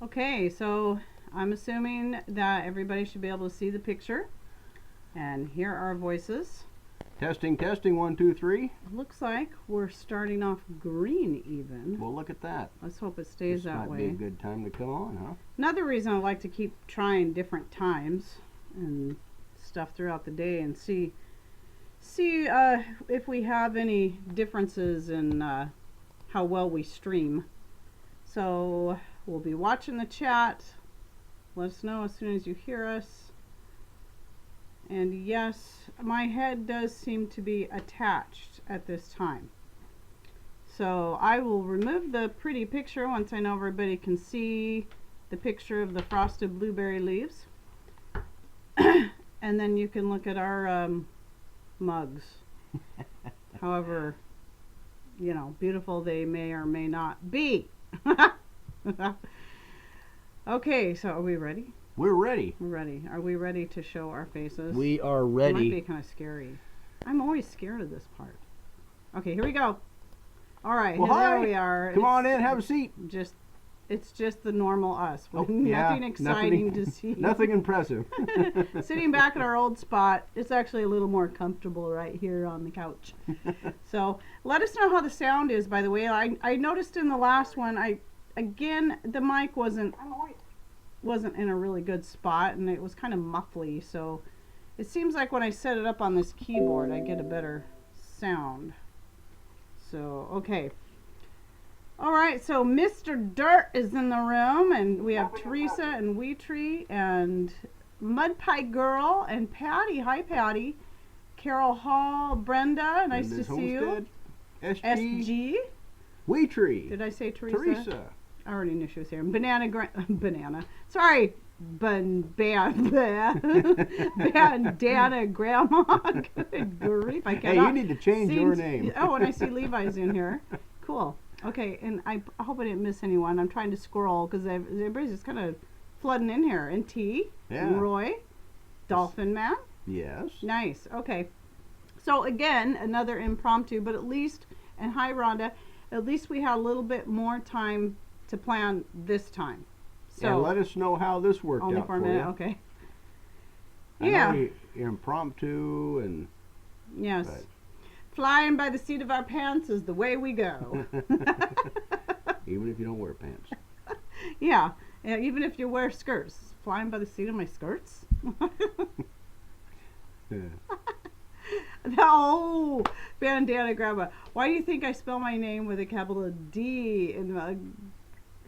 Okay, so I'm assuming that everybody should be able to see the picture and hear our voices. Testing, testing, 1, 2, 3. Looks like we're starting off green even. Well, look at that. Let's hope it stays This that might way. be a good time to come on, huh? Another reason I like to keep trying different times and stuff throughout the day and see if we have any differences in how well we stream. So we'll be watching the chat. Let us know as soon as you hear us. And yes, my head does seem to be attached at this time. So I will remove the pretty picture once I know everybody can see the picture of the frosted blueberry leaves. And then you can look at our mugs. However, beautiful they may or may not be. Okay, so are we ready? We're ready. We're ready. Are we ready to show our faces? We are It ready. might be kind of scary. I'm always scared of this part. Okay, here we go. All right, Well, there hi. we are. Come on in, have a seat. It's just the normal us. Oh, Nothing yeah, exciting to see. Nothing impressive. Sitting back at our old spot, it's actually a little more comfortable right here on the couch. So let us know how the sound is, by the way. I noticed in the last one, the mic wasn't in a really good spot, and it was kind of muffly, so it seems like when I set it up on this keyboard I get a better sound. So okay, all right, so Mr. Dirt is in the room, and we have Teresa and Weetree and Mud Pie Girl and Patty. Hi Patty. Carol Hall, Brenda, nice to see you. SG. Weetree. Did I say Teresa? Teresa. I already knew she was here. Banana. Sorry. Bandana Grandma. Good grief. I cannot. Hey, you need to change your name. Oh, and I see Levi's in here. Cool. Okay, and I hope I didn't miss anyone. I'm trying to scroll because everybody's just kind of flooding in here. And T. Yeah. Roy. Dolphin Man. Yes. Nice. Okay. So again, another impromptu, but at least, and hi Rhonda, at least we had a little bit more time to plan this time. So and let us know how this worked only out for a for minute, you. okay. I know Yeah. impromptu and Yes. but- Flying by the seat of our pants is the way we go. even if you don't wear pants. Yeah. Even if you wear skirts. Flying by the seat of my skirts? No, Bandana Grandma. Why do you think I spell my name with a capital D?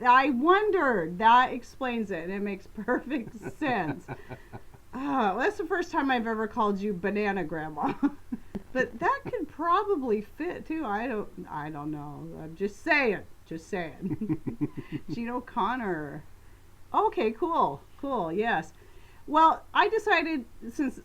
I wondered. That explains it. It makes perfect sense. Well, that's the first time I've ever called you Banana Grandma. But that could probably fit too. I don't know. I'm just saying. Gene O'Connor. Okay, cool. Yes. Well, I decided, since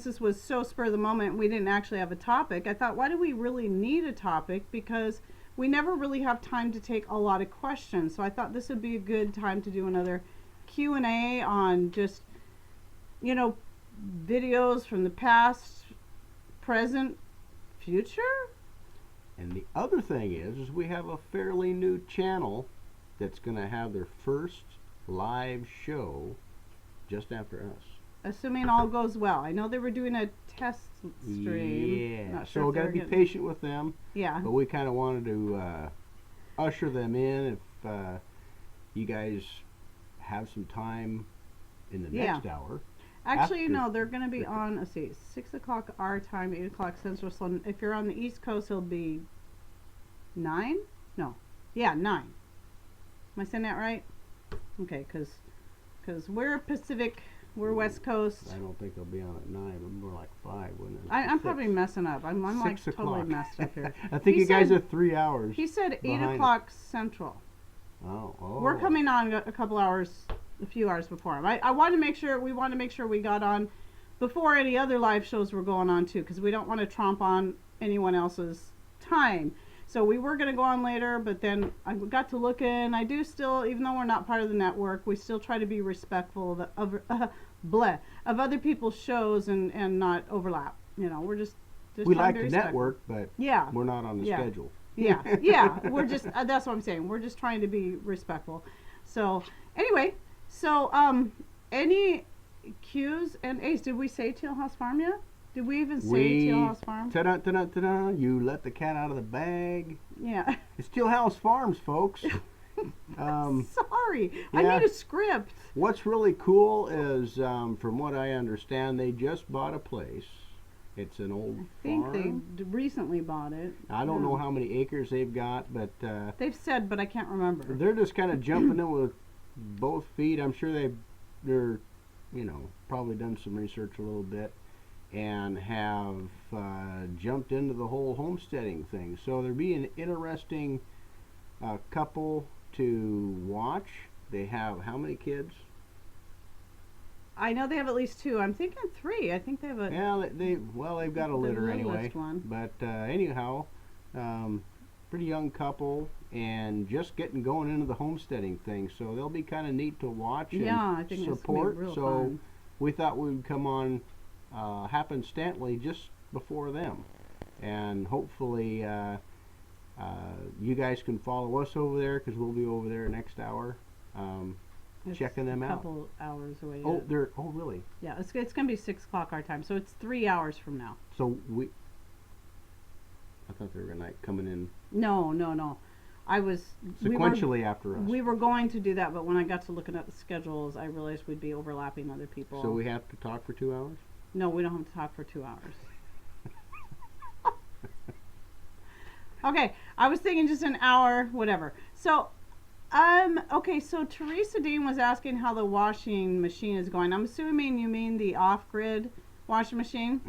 this was so spur of the moment, we didn't actually have a topic. I thought, why do we really need a topic? Because we never really have time to take a lot of questions. So I thought this would be a good time to do another Q&A on just, videos from the past, present, future. And the other thing is we have a fairly new channel that's going to have their first live show just after us. Assuming all goes well. I know they were doing a test stream. Yeah, Not so sure we if got to they're be getting- patient with them. Yeah. But we kind of wanted to usher them in if you guys have some time in the next hour. Actually, after- no, they're going to be on, let's see, 6 o'clock our time, 8 o'clock Central. So if you're on the East Coast, it'll be 9? No. Yeah, 9. Am I saying that right? Okay, because we're Pacific, we're West Coast. I don't think they'll be on at 9, but more like 5, wouldn't it? I'm probably messing up. I'm like 6 totally o'clock. messed up here. I think He you guys said- are 3 hours. He said 8 behind o'clock Central. Oh. We're coming on a few hours before him. We want to make sure we got on before any other live shows were going on too, because we don't want to tromp on anyone else's time. So we were going to go on later, but then I got to looking. I do still, even though we're not part of the network, we still try to be respectful of other people's shows and not overlap. We're just we trying like be to respectful. network, but Yeah. we're not on the Yeah. schedule. Yeah, we're just, that's what I'm saying. We're just trying to be respectful. So anyway, so any Q's and A's? Did we say Teal House Farm yet? Did we even say Teal House Farm? Ta-da, ta-da, ta-da, you let the cat out of the bag. Yeah. It's Teal House Farms, folks. Sorry, yeah. I need a script. What's really cool is, from what I understand, they just bought a place. It's an old farm. I think they recently bought it. I don't know how many acres they've got, but they've said, but I can't remember. They're just kind of jumping in with both feet. I'm sure they're, you know, probably done some research a little bit and have jumped into the whole homesteading thing. So there'll be an interesting couple to watch. They have how many kids? I know they have at least 2. I'm thinking 3. I think they have a. Yeah, they've got a litter anyway. One. But anyhow, pretty young couple and just getting going into the homesteading thing. So they'll be kind of neat to watch and I think support. It's real so fun. we thought we would come on happenstantly just before them, and hopefully you guys can follow us over there because we'll be over there next hour. Checking them out. A couple hours away. Oh, really? Yeah, it's going to be 6 o'clock our time, so it's 3 hours from now. So I thought they were gonna coming in. No. I was sequentially after us. We were going to do that, but when I got to looking at the schedules, I realized we'd be overlapping other people. So we have to talk for 2 hours? No, we don't have to talk for 2 hours. Okay, I was thinking just an hour, whatever. So. Okay, so Teresa Dean was asking how the washing machine is going. I'm assuming you mean the off-grid washing machine.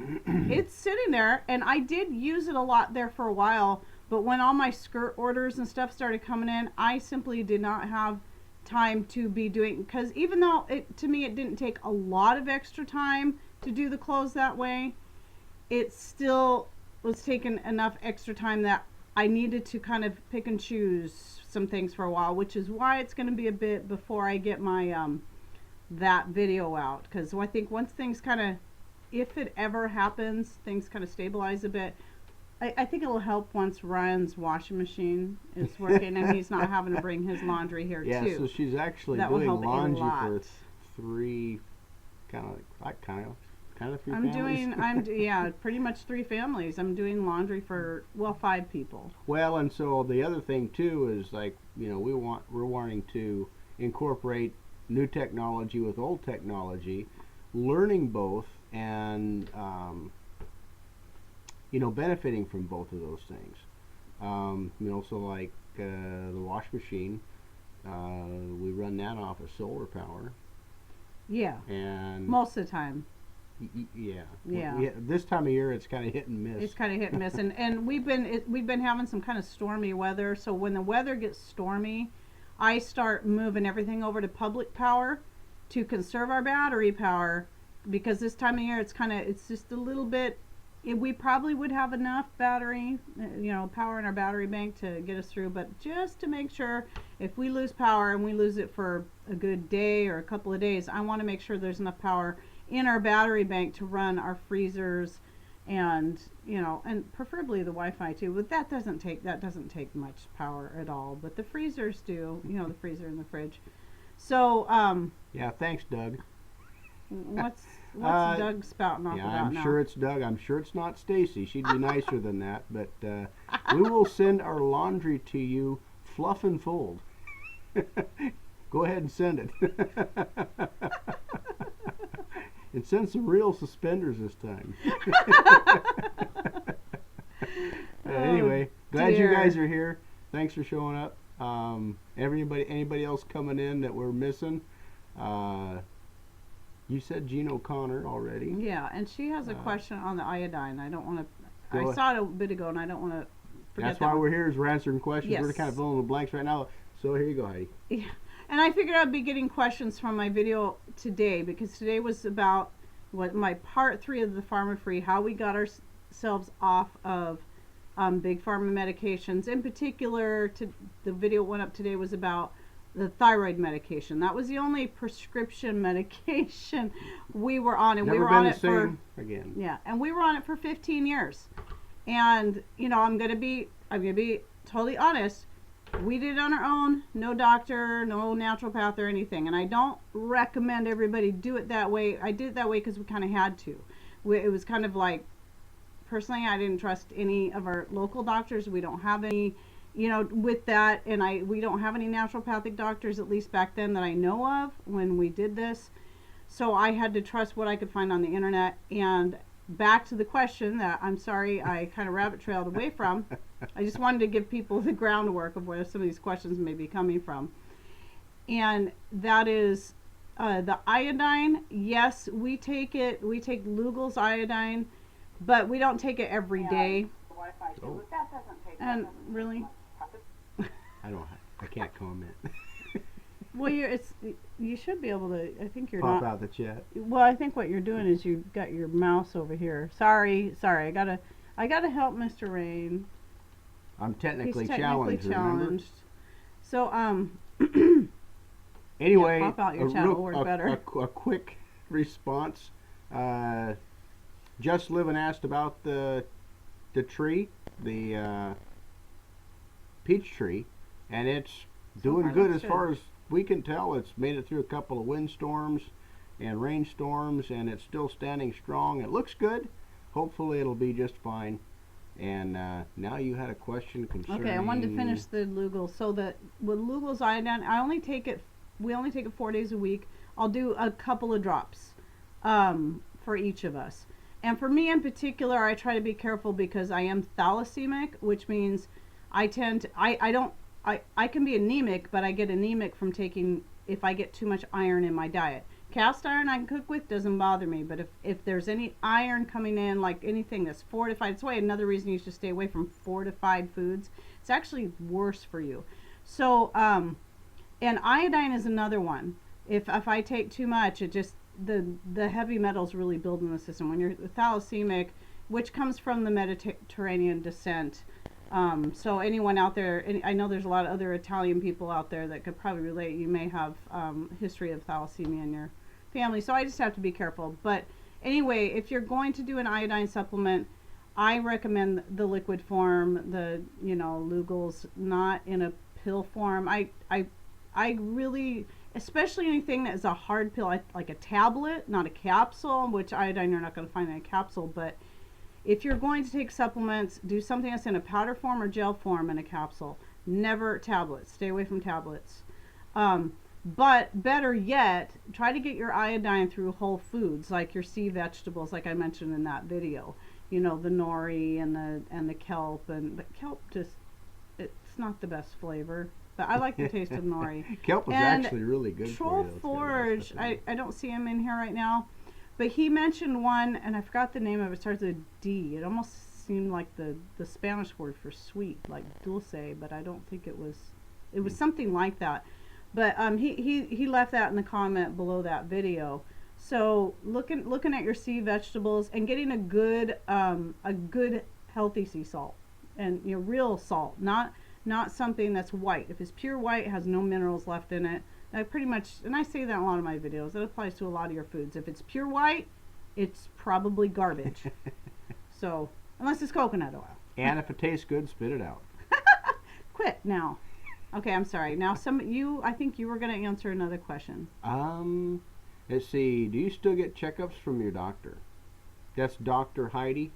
It's sitting there, and I did use it a lot there for a while, but when all my skirt orders and stuff started coming in, I simply did not have time to be doing, because even though to me it didn't take a lot of extra time to do the clothes that way, it still was taking enough extra time that I needed to kind of pick and choose some things for a while, which is why it's going to be a bit before I get my that video out, because I think once things kind of, if it ever happens, things kind of stabilize a bit. I think it'll help once Ryan's washing machine is working and he's not having to bring his laundry here too. Yeah, so she's actually doing laundry for 3 kind of 3 families. Yeah, pretty much 3 families. I'm doing laundry for 5 people. Well, and so the other thing too is, like, you know, we're wanting to incorporate new technology with old technology, learning both, and you know, benefiting from both of those things. You know, so like the wash machine, we run that off of solar power. Yeah. And most of the time. Yeah. This time of year, it's kind of hit and miss. It's kind of hit and miss, and we've been having some kind of stormy weather. So when the weather gets stormy, I start moving everything over to public power to conserve our battery power, because this time of year it's just a little bit. We probably would have enough battery, you know, power in our battery bank to get us through, but just to make sure, if we lose power and we lose it for a good day or a couple of days, I want to make sure there's enough power in our battery bank to run our freezers, and you know, and preferably the Wi-Fi too. But that doesn't take much power at all. But the freezers do, you know, the freezer and the fridge. So yeah, thanks, Doug. What's Doug spouting off about now? I'm sure it's Doug. I'm sure it's not Stacy. She'd be nicer than that. But we will send our laundry to you, fluff and fold. Go ahead and send it. And send some real suspenders this time. Anyway, glad you guys are here. Thanks for showing up. Anybody else coming in that we're missing? You said Jean O'Connor already. Yeah, and she has a question on the iodine. I don't want to. I saw it a bit ago, and I don't want to forget. That's why we're here, is we're answering questions. Yes. We're kind of filling in the blanks right now. So here you go, Heidi. Yeah. And I figured I'd be getting questions from my video today, because today was about my part 3 of the Pharma Free, how we got ourselves off of big pharma medications. In particular, the video went up today was about the thyroid medication. That was the only prescription medication we were on, and we were on it for again. Yeah, and we were on it for 15 years. And you know, I'm gonna be totally honest. We did it on our own, no doctor, no naturopath or anything. And I don't recommend everybody do it that way. I did it that way because we kind of had to. It was kind of like, personally, I didn't trust any of our local doctors. We don't have any, with that. And we don't have any naturopathic doctors, at least back then, that I know of when we did this. So I had to trust what I could find on the internet. And back to the question that I'm sorry I kind of rabbit trailed away from. I just wanted to give people the groundwork of where some of these questions may be coming from. And that is the iodine. Yes, we take it. We take Lugal's iodine, but we don't take it every day. Oh. And really? I can't comment. Well, you should be able to. I think you're Pop not. out the chat. Well, I think what you're doing is you've got your mouse over here. Sorry. I gotta help Mr. Rain. I'm technically, He's technically challenged. Remember? So Anyway, yeah, pop out your chat will work better. A quick response. Just Living asked about the tree, the peach tree, and it's doing good as far as we can tell. It's made it through a couple of windstorms and rainstorms, and it's still standing strong. It looks good. Hopefully it'll be just fine. And now you had a question concerning... Okay, I wanted to finish the Lugal. So with Lugal's iodine, we only take it 4 days a week. I'll do a couple of drops for each of us. And for me in particular, I try to be careful because I am thalassemic, which means I can be anemic, but I get anemic from taking, if I get too much iron in my diet. Cast iron I can cook with, doesn't bother me, but if there's any iron coming in, like anything that's fortified, it's why another reason you should stay away from fortified foods. It's actually worse for you. So, and iodine is another one. If I take too much, it just, the heavy metals really build in the system. When you're thalassemic, which comes from the Mediterranean descent, so anyone out there, I know there's a lot of other Italian people out there that could probably relate. You may have history of thalassemia in your family, so I just have to be careful. But anyway, if you're going to do an iodine supplement, I recommend the liquid form, the Lugal's, not in a pill form. I really, especially anything that is a hard pill, like a tablet, not a capsule, which iodine you're not going to find in a capsule, but if you're going to take supplements, do something that's in a powder form or gel form in a capsule. Never tablets. Stay away from tablets. But better yet, try to get your iodine through whole foods, like your sea vegetables, like I mentioned in that video. The nori and the kelp, and the kelp it's not the best flavor, but I like the taste of nori. Kelp is actually really good Troll for you. Forge, I don't see him in here right now. But he mentioned one, and I forgot the name of it. It starts with a D. It almost seemed like the Spanish word for sweet, like dulce, but I don't think it was. It was something like that. But he left that in the comment below that video. So looking at your sea vegetables and getting a good healthy sea salt, and real salt, not something that's white. If it's pure white, it has no minerals left in it. I pretty much, and I say that in a lot of my videos, that applies to a lot of your foods. If it's pure white, it's probably garbage. So, unless it's coconut oil. And if it tastes good, spit it out. Quit now. Okay, I'm sorry. Now, I think you were going to answer another question. Let's see. Do you still get checkups from your doctor? That's Dr. Heidi.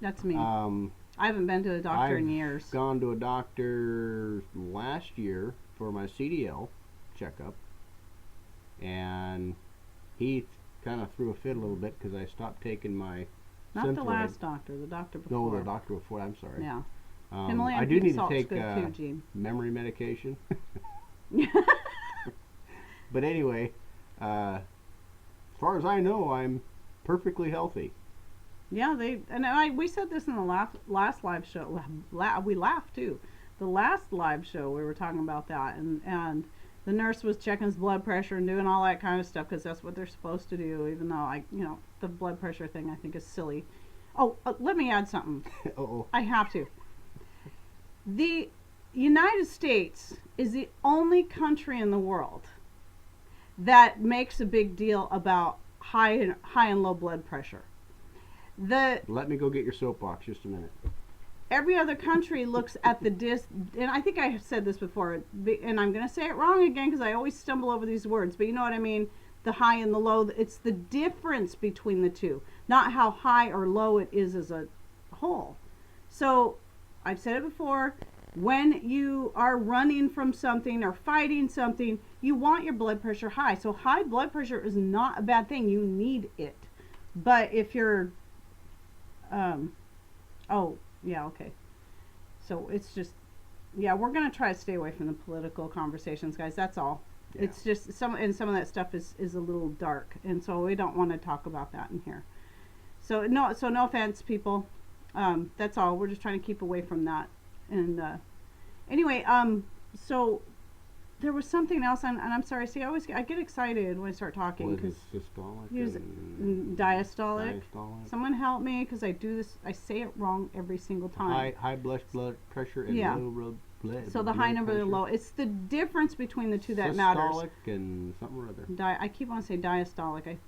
That's me. I haven't been to a doctor in years. I've gone to a doctor last year for my CDL checkup, and he kind of threw a fit a little bit because I stopped taking my Not Synthroid. the last doctor, the doctor before. No, the doctor before. I'm sorry. Yeah. I do need to take good too, Gene. memory medication. But anyway, as far as I know, I'm perfectly healthy. Yeah, we said this in the last live show. We laughed too. The last live show we were talking about that, and the nurse was checking his blood pressure and doing all that kind of stuff because that's what they're supposed to do. Even though the blood pressure thing I think is silly. Oh, let me add something. Uh-oh. I have to. The United States is the only country in the world that makes a big deal about high and low blood pressure. Let me go get your soapbox just a minute. every other country looks at the and I think I have said this before, and I'm going to say it wrong again because I always stumble over these words, but you know what I mean, the high and the low. It's the difference between the two, not how high or low it is as a whole. So I've said it before, when you are running from something or fighting something, you want your blood pressure high. So high blood pressure is not a bad thing. You need it. But if you're oh, yeah, okay. So it's just, yeah, we're going to try to stay away from the political conversations, guys. That's all. Yeah. It's just some of that stuff is a little dark, and so we don't want to talk about that in here. So no offense, people. That's all. We're just trying to keep away from that. And anyway, so there was something else, and I'm sorry. See, I get excited when I start talking because diastolic. Someone help me because I do this. I say it wrong every single time. High blood pressure and low blood. So the high number and the low. It's the difference between the two that matters. Systolic and something or other. I keep on saying diastolic. I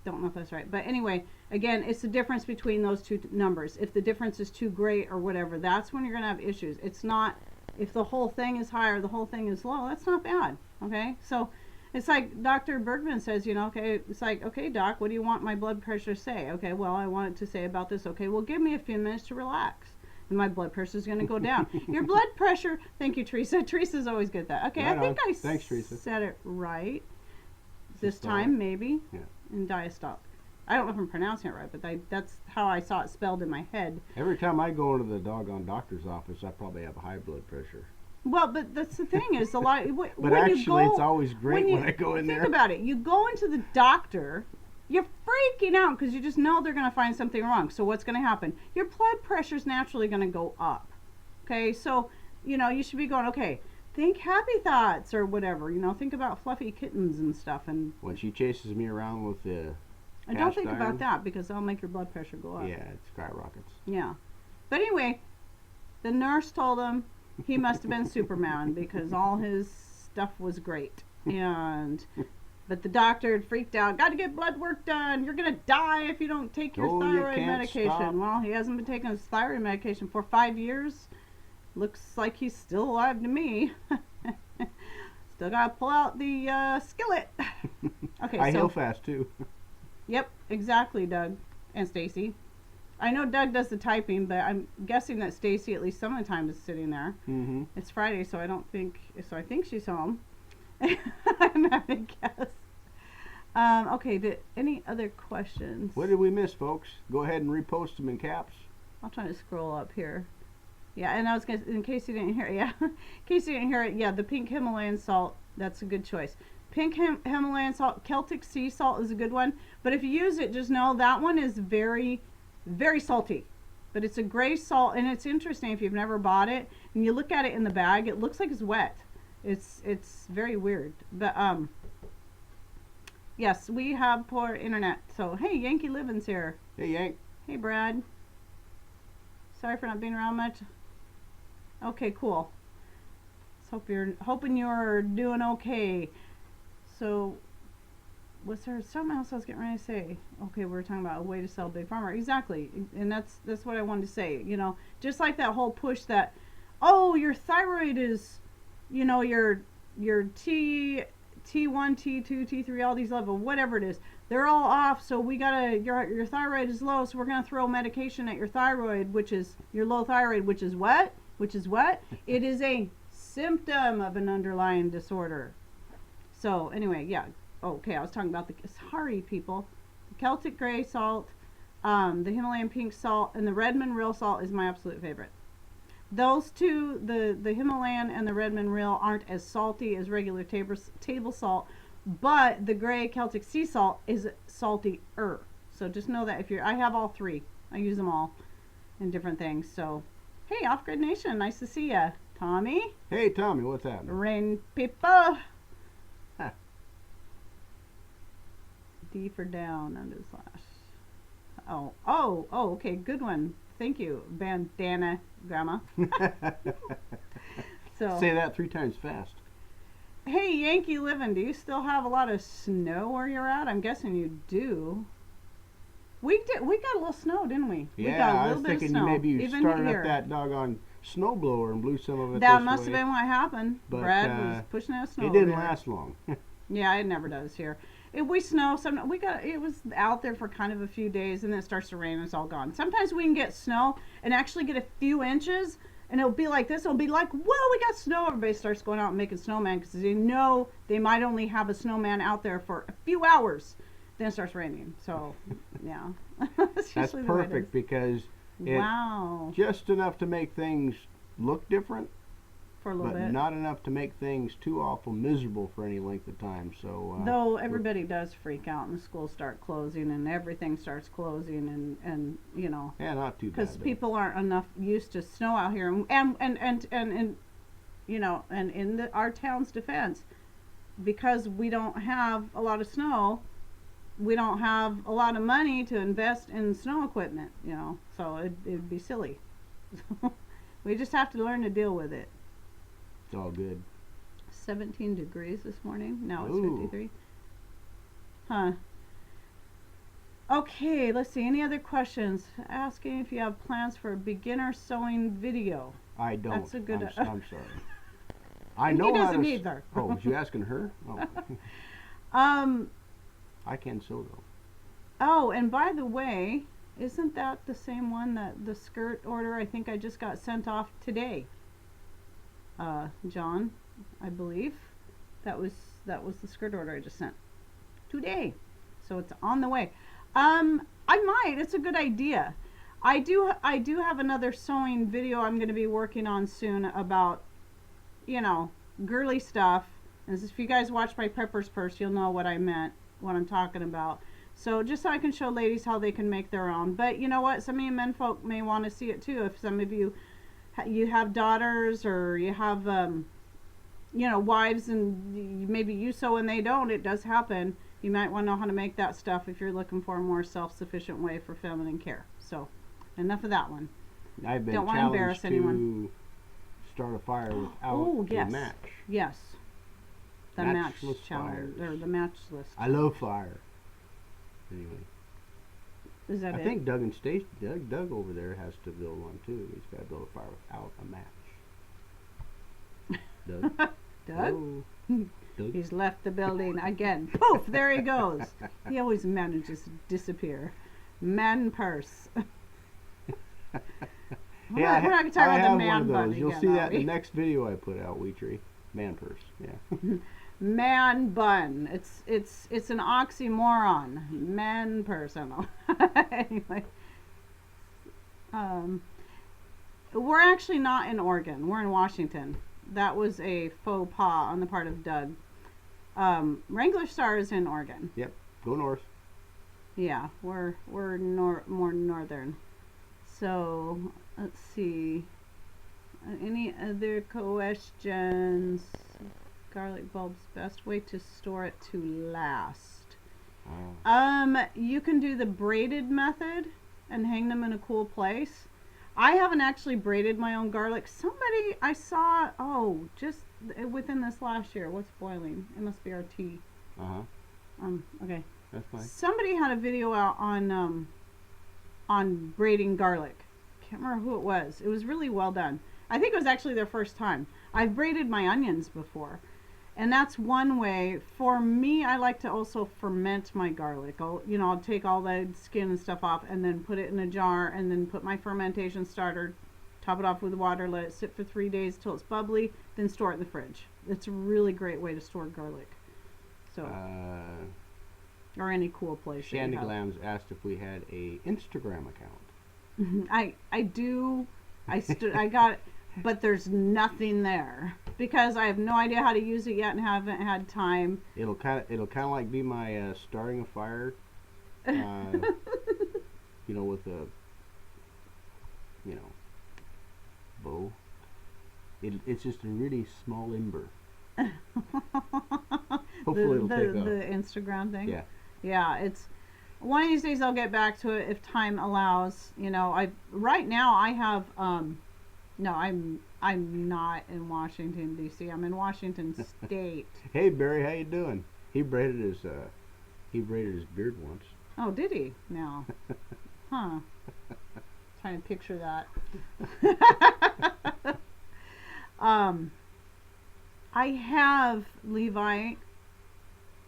don't know if that's right, but anyway, again, it's the difference between those two numbers. If the difference is too great or whatever, that's when you're going to have issues. It's not if the whole thing is high or the whole thing is low. That's not bad. Okay, so it's like Dr. Bergman says, you know, okay, it's like, okay, doc, what do you want my blood pressure to say? Okay, well, I want it to say about this. Okay, well, give me a few minutes to relax, and my blood pressure is going to go down. Your blood pressure, thank you, Teresa. Teresa's always good at that. Okay, right, I think Thanks, Teresa. Said it right this time, maybe. Yeah. In diastolic. I don't know if I'm pronouncing it right, but that's how I saw it spelled in my head. Every time I go into the doggone doctor's office, I probably have high blood pressure. Well, but that's the thing is a lot. But actually, it's always great when I go in there. Think about it. You go into the doctor, you're freaking out because you just know they're going to find something wrong. So what's going to happen? Your blood pressure is naturally going to go up. Okay, so you know you should be going. Okay, think happy thoughts or whatever. You know, think about fluffy kittens and stuff. And when she chases me around with the and don't think about that because that'll make your blood pressure go up. Yeah, it skyrockets. Yeah. But anyway, the nurse told him he must have been Superman because all his stuff was great. But the doctor had freaked out. Got to get blood work done. You're going to die if you don't take your thyroid medication. Stop. Well, he hasn't been taking his thyroid medication for 5 years. Looks like he's still alive to me. Still got to pull out the skillet. Okay, I heal fast, too. Yep, exactly, Doug and Stacy. I know Doug does the typing, but I'm guessing that Stacy at least some of the time is sitting there. Mm-hmm. It's Friday, so I think she's home. I'm having a guess. Okay, any other questions? What did we miss, folks? Go ahead and repost them in caps. I'll try to scroll up here. Yeah, and I was going to, in case you didn't hear it, yeah, the pink Himalayan salt, that's a good choice. Pink Himalayan salt, Celtic sea salt is a good one. But if you use it, just know that one is very, very salty. But it's a gray salt, and it's interesting if you've never bought it. And you look at it in the bag, it looks like it's wet. It's very weird. But, yes, we have poor internet. So, hey, Yankee Living's here. Hey, Yank. Hey, Brad. Sorry for not being around much. Okay, cool. Hoping you're doing okay. So, was there something else I was getting ready to say? Okay, we were talking about a way to sell Big Farmer. Exactly, and that's what I wanted to say. You know, just like that whole push that, oh, your thyroid is, you know, your T1, T2, T3, all these levels, whatever it is, they're all off. So we gotta your thyroid is low, so we're gonna throw medication at your thyroid, which is your low thyroid, which is what? It is a symptom of an underlying disorder. So anyway, yeah. Okay, I was talking about sorry people, the Celtic gray salt, the Himalayan pink salt, and the Redmond real salt is my absolute favorite. Those two, the Himalayan and the Redmond real, aren't as salty as regular table salt, but the gray Celtic sea salt is saltier. So just know that I have all three. I use them all in different things. So, hey, Off Grid Nation, nice to see ya. Tommy? Hey, Tommy, what's happening? Rain people. D for down under slash. Oh, okay, good one. Thank you, bandana grandma. So say that 3 times fast. Hey, Yankee Living, do you still have a lot of snow where you're at? I'm guessing you do. We did. We got a little snow, didn't we? We got Yeah, a I little was bit of thinking snow. maybe you Even started here. up that doggone snowblower and blew some of it That this must way. have been what happened. But, Brad was pushing that snow. It didn't over there. last long. Yeah, it never does here. If we snow, it was out there for kind of a few days, and then it starts to rain, and it's all gone. Sometimes we can get snow and actually get a few inches, and it'll be like this. It'll be like, whoa, we got snow. Everybody starts going out and making snowman because they know they might only have a snowman out there for a few hours. Then it starts raining. So, yeah. That's perfect because it's wow. just enough to make things look different, For a little but bit. not enough to make things too awful miserable for any length of time. So Though everybody does freak out and the schools start closing and everything starts closing and you know. yeah, not too bad. Because people aren't enough used to snow out here, and you know, and in our town's defense, because we don't have a lot of snow, we don't have a lot of money to invest in snow equipment, you know, so it'd be silly. We just have to learn to deal with it. It's all good. 17 degrees this morning. Now it's Ooh. 53. Huh. Okay, let's see. Any other questions? Asking if you have plans for a beginner sewing video. I don't. That's a good. I'm sorry. I know he how doesn't to. either. Oh, was you asking her? Oh. I can sew though. Oh, and by the way, isn't that the same one that the skirt order I think I just got sent off today? John, I believe that was the skirt order I just sent today. So it's on the way. I might. It's a good idea. I do have another sewing video I'm going to be working on soon about, you know, girly stuff. And if you guys watch my Pepper's Purse, you'll know what I meant, what I'm talking about. So just so I can show ladies how they can make their own. But you know what? Some of you men folk may want to see it too. If some of you have daughters or you have, you know, wives and maybe you sew and they don't, it does happen. You might want to know how to make that stuff if you're looking for a more self-sufficient way for feminine care. So, enough of that one. I've been Don't want to embarrass challenged anyone. to start a fire without Oh, yes. a match. Yes. The match Matchless challenge, fires. or the match list. I love fire. Anyway, Is that I it? think Doug over there has to build one too. He's got to build a fire without a match. Doug? Doug? Hello? Doug? He's left the building again. Poof! There he goes. He always manages to disappear. Man purse. We're not going to talk I about have the man one of bun those. You'll again, see are that in we? the next video I put out, Wheatree. Man purse. Yeah. Man bun. It's an oxymoron. Man person. Anyway. We're actually not in Oregon. We're in Washington. That was a faux pas on the part of Doug. Wrangler Star is in Oregon. Yep. Go north. Yeah, we're more northern. So let's see. Any other questions? Garlic bulbs, best way to store it to last. You can do the braided method and hang them in a cool place. I haven't actually braided my own garlic. Somebody I saw, just within this last year. What's boiling? It must be our tea. Okay. That's fine. Somebody had a video out on braiding garlic. Can't remember who it was. It was really well done. I think it was actually their first time. I've braided my onions before. And that's one way. For me, I like to also ferment my garlic. I'll take all the skin and stuff off and then put it in a jar and then put my fermentation starter, top it off with water, let it sit for 3 days till it's bubbly, then store it in the fridge. It's a really great way to store garlic. So, or any cool place. Shandy Glams asked if we had a Instagram account. I do. I got it, but there's nothing there because I have no idea how to use it yet and haven't had time. It'll kind of like be my starting a fire, with a bow. It's just a really small ember. Hopefully it'll take off. The Instagram thing. Yeah. Yeah, it's one of these days I'll get back to it if time allows. Right now I have no, I'm not in Washington D.C. I'm in Washington State. Hey Barry, how you doing? He braided his beard once. Oh, did he? Now. Huh. Trying to picture that. I have, Levi,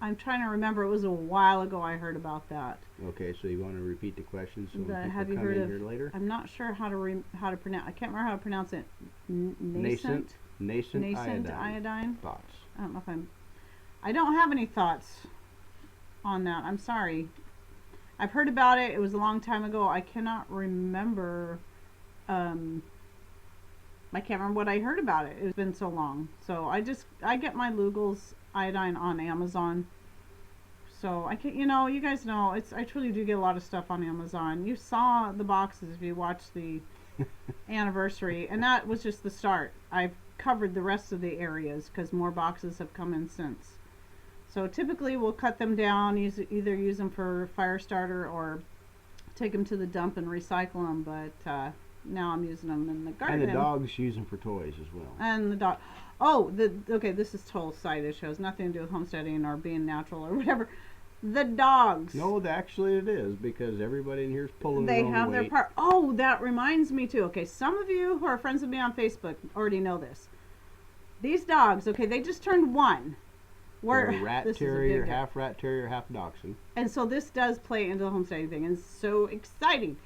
I'm trying to remember, it was a while ago I heard about that. Okay, so you want to repeat the question so when people Have you come heard in of, here later? I'm not sure how to pronounce, I can't remember how to pronounce it. Nascent iodine? Thoughts? I don't know if I don't have any thoughts on that. I'm sorry. I've heard about it. It was a long time ago. I cannot remember. I can't remember what I heard about it. It's been so long. So I get my Lugel's iodine on Amazon. So I can, you guys know, I truly do get a lot of stuff on Amazon. You saw the boxes if you watched the anniversary, and that was just the start. I've covered the rest of the areas because more boxes have come in since. So typically we'll cut them down, either use them for fire starter or take them to the dump and recycle them. But now I'm using them in the garden. And the dogs use them for toys as well. And the dog. Oh, okay. This is total side issue. It has nothing to do with homesteading or being natural or whatever. The dogs. No, actually it is, because everybody in here is pulling their own weight. They have their part. Oh, that reminds me too. Okay, some of you who are friends with me on Facebook already know this. These dogs, okay, they just turned 1. They're a rat terrier, half rat terrier, half dachshund. And so this does play into the homesteading thing, and it's so exciting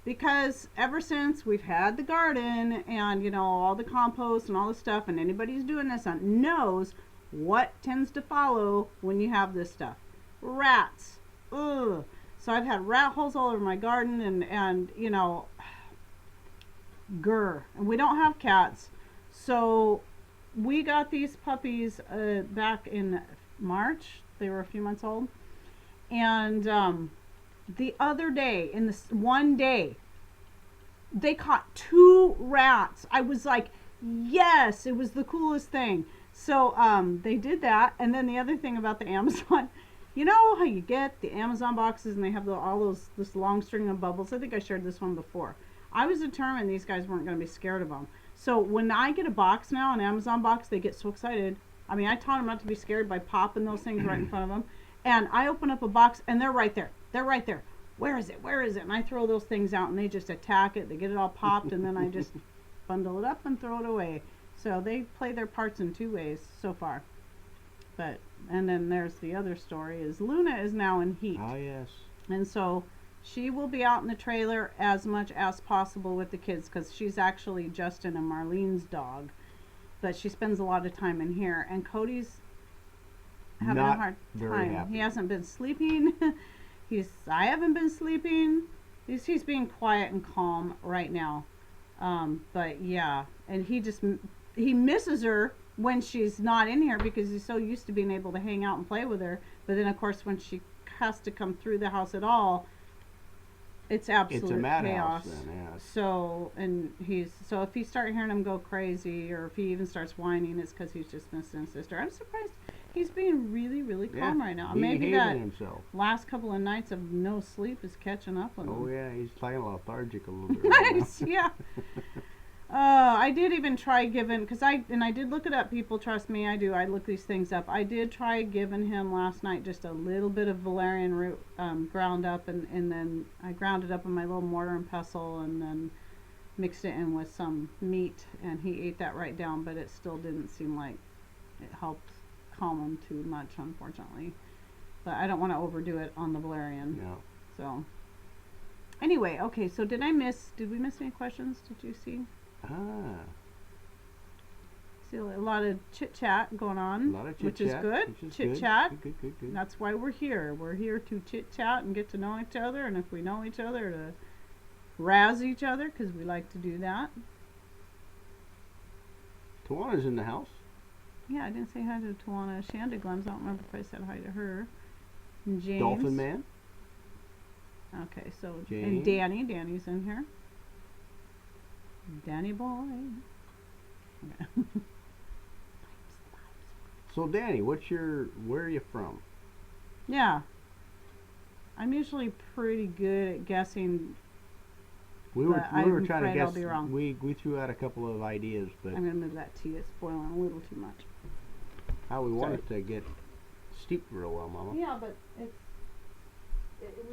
because ever since we've had the garden and all the compost and all the stuff, and anybody who's doing this knows what tends to follow when you have this stuff. Rats. Ugh. So I've had rat holes all over my garden, and grr. And we don't have cats, so we got these puppies back in March. They were a few months old. And the other day, in this one day, they caught 2 rats. I was like, yes, it was the coolest thing. So they did that. And then the other thing about the Amazon, you know how you get the Amazon boxes and they have this long string of bubbles? I think I shared this one before. I was determined these guys weren't going to be scared of them. So when I get a box now, an Amazon box, they get so excited. I mean, I taught them not to be scared by popping those things right in front of them. And I open up a box and they're right there. They're right there. Where is it? Where is it? And I throw those things out and they just attack it. They get it all popped, and then I just bundle it up and throw it away. So they play their parts in 2 ways so far. And then there's the other story is Luna is now in heat. Ah, yes. And so she will be out in the trailer as much as possible with the kids because she's actually Justin and Marlene's dog. But she spends a lot of time in here. And Cody's having a hard time. Happy. He hasn't been sleeping. I haven't been sleeping. He's being quiet and calm right now. But yeah, and he misses her when she's not in here because he's so used to being able to hang out and play with her. But then of course when she has to come through the house at all, it's absolute chaos. Then, yeah. So if you start hearing him go crazy, or if he even starts whining, it's because he's just missing his sister. I'm surprised he's being really, really calm right now. Maybe that last couple of nights of no sleep is catching up with him. Oh yeah, he's playing lethargic a little bit. Nice, yeah. I did even try giving, because I did look it up, people, trust me, I do. I look these things up. I did try giving him last night just a little bit of valerian root ground up, and then I ground it up in my little mortar and pestle and then mixed it in with some meat, and he ate that right down, but it still didn't seem like it helped calm him too much, unfortunately. But I don't want to overdo it on the valerian. No. So anyway, okay, so did we miss any questions? Did you see? See a lot of chit chat going on, which is good. Chit chat. Good. That's why we're here. We're here to chit chat and get to know each other, and if we know each other, to razz each other, because we like to do that. Tawana's in the house. Yeah, I didn't say hi to Tawana. Shanda Glems, I don't remember if I said hi to her. And James. Dolphin Man. Okay, so James. And Danny's in here. Danny boy. Okay. So Danny, where are you from? Yeah. I'm usually pretty good at guessing. We were trying to guess. I'll be wrong. We threw out a couple of ideas, but I'm gonna move that tea. It's boiling a little too much. How we want it to get steeped real well, Mama. Yeah, but it's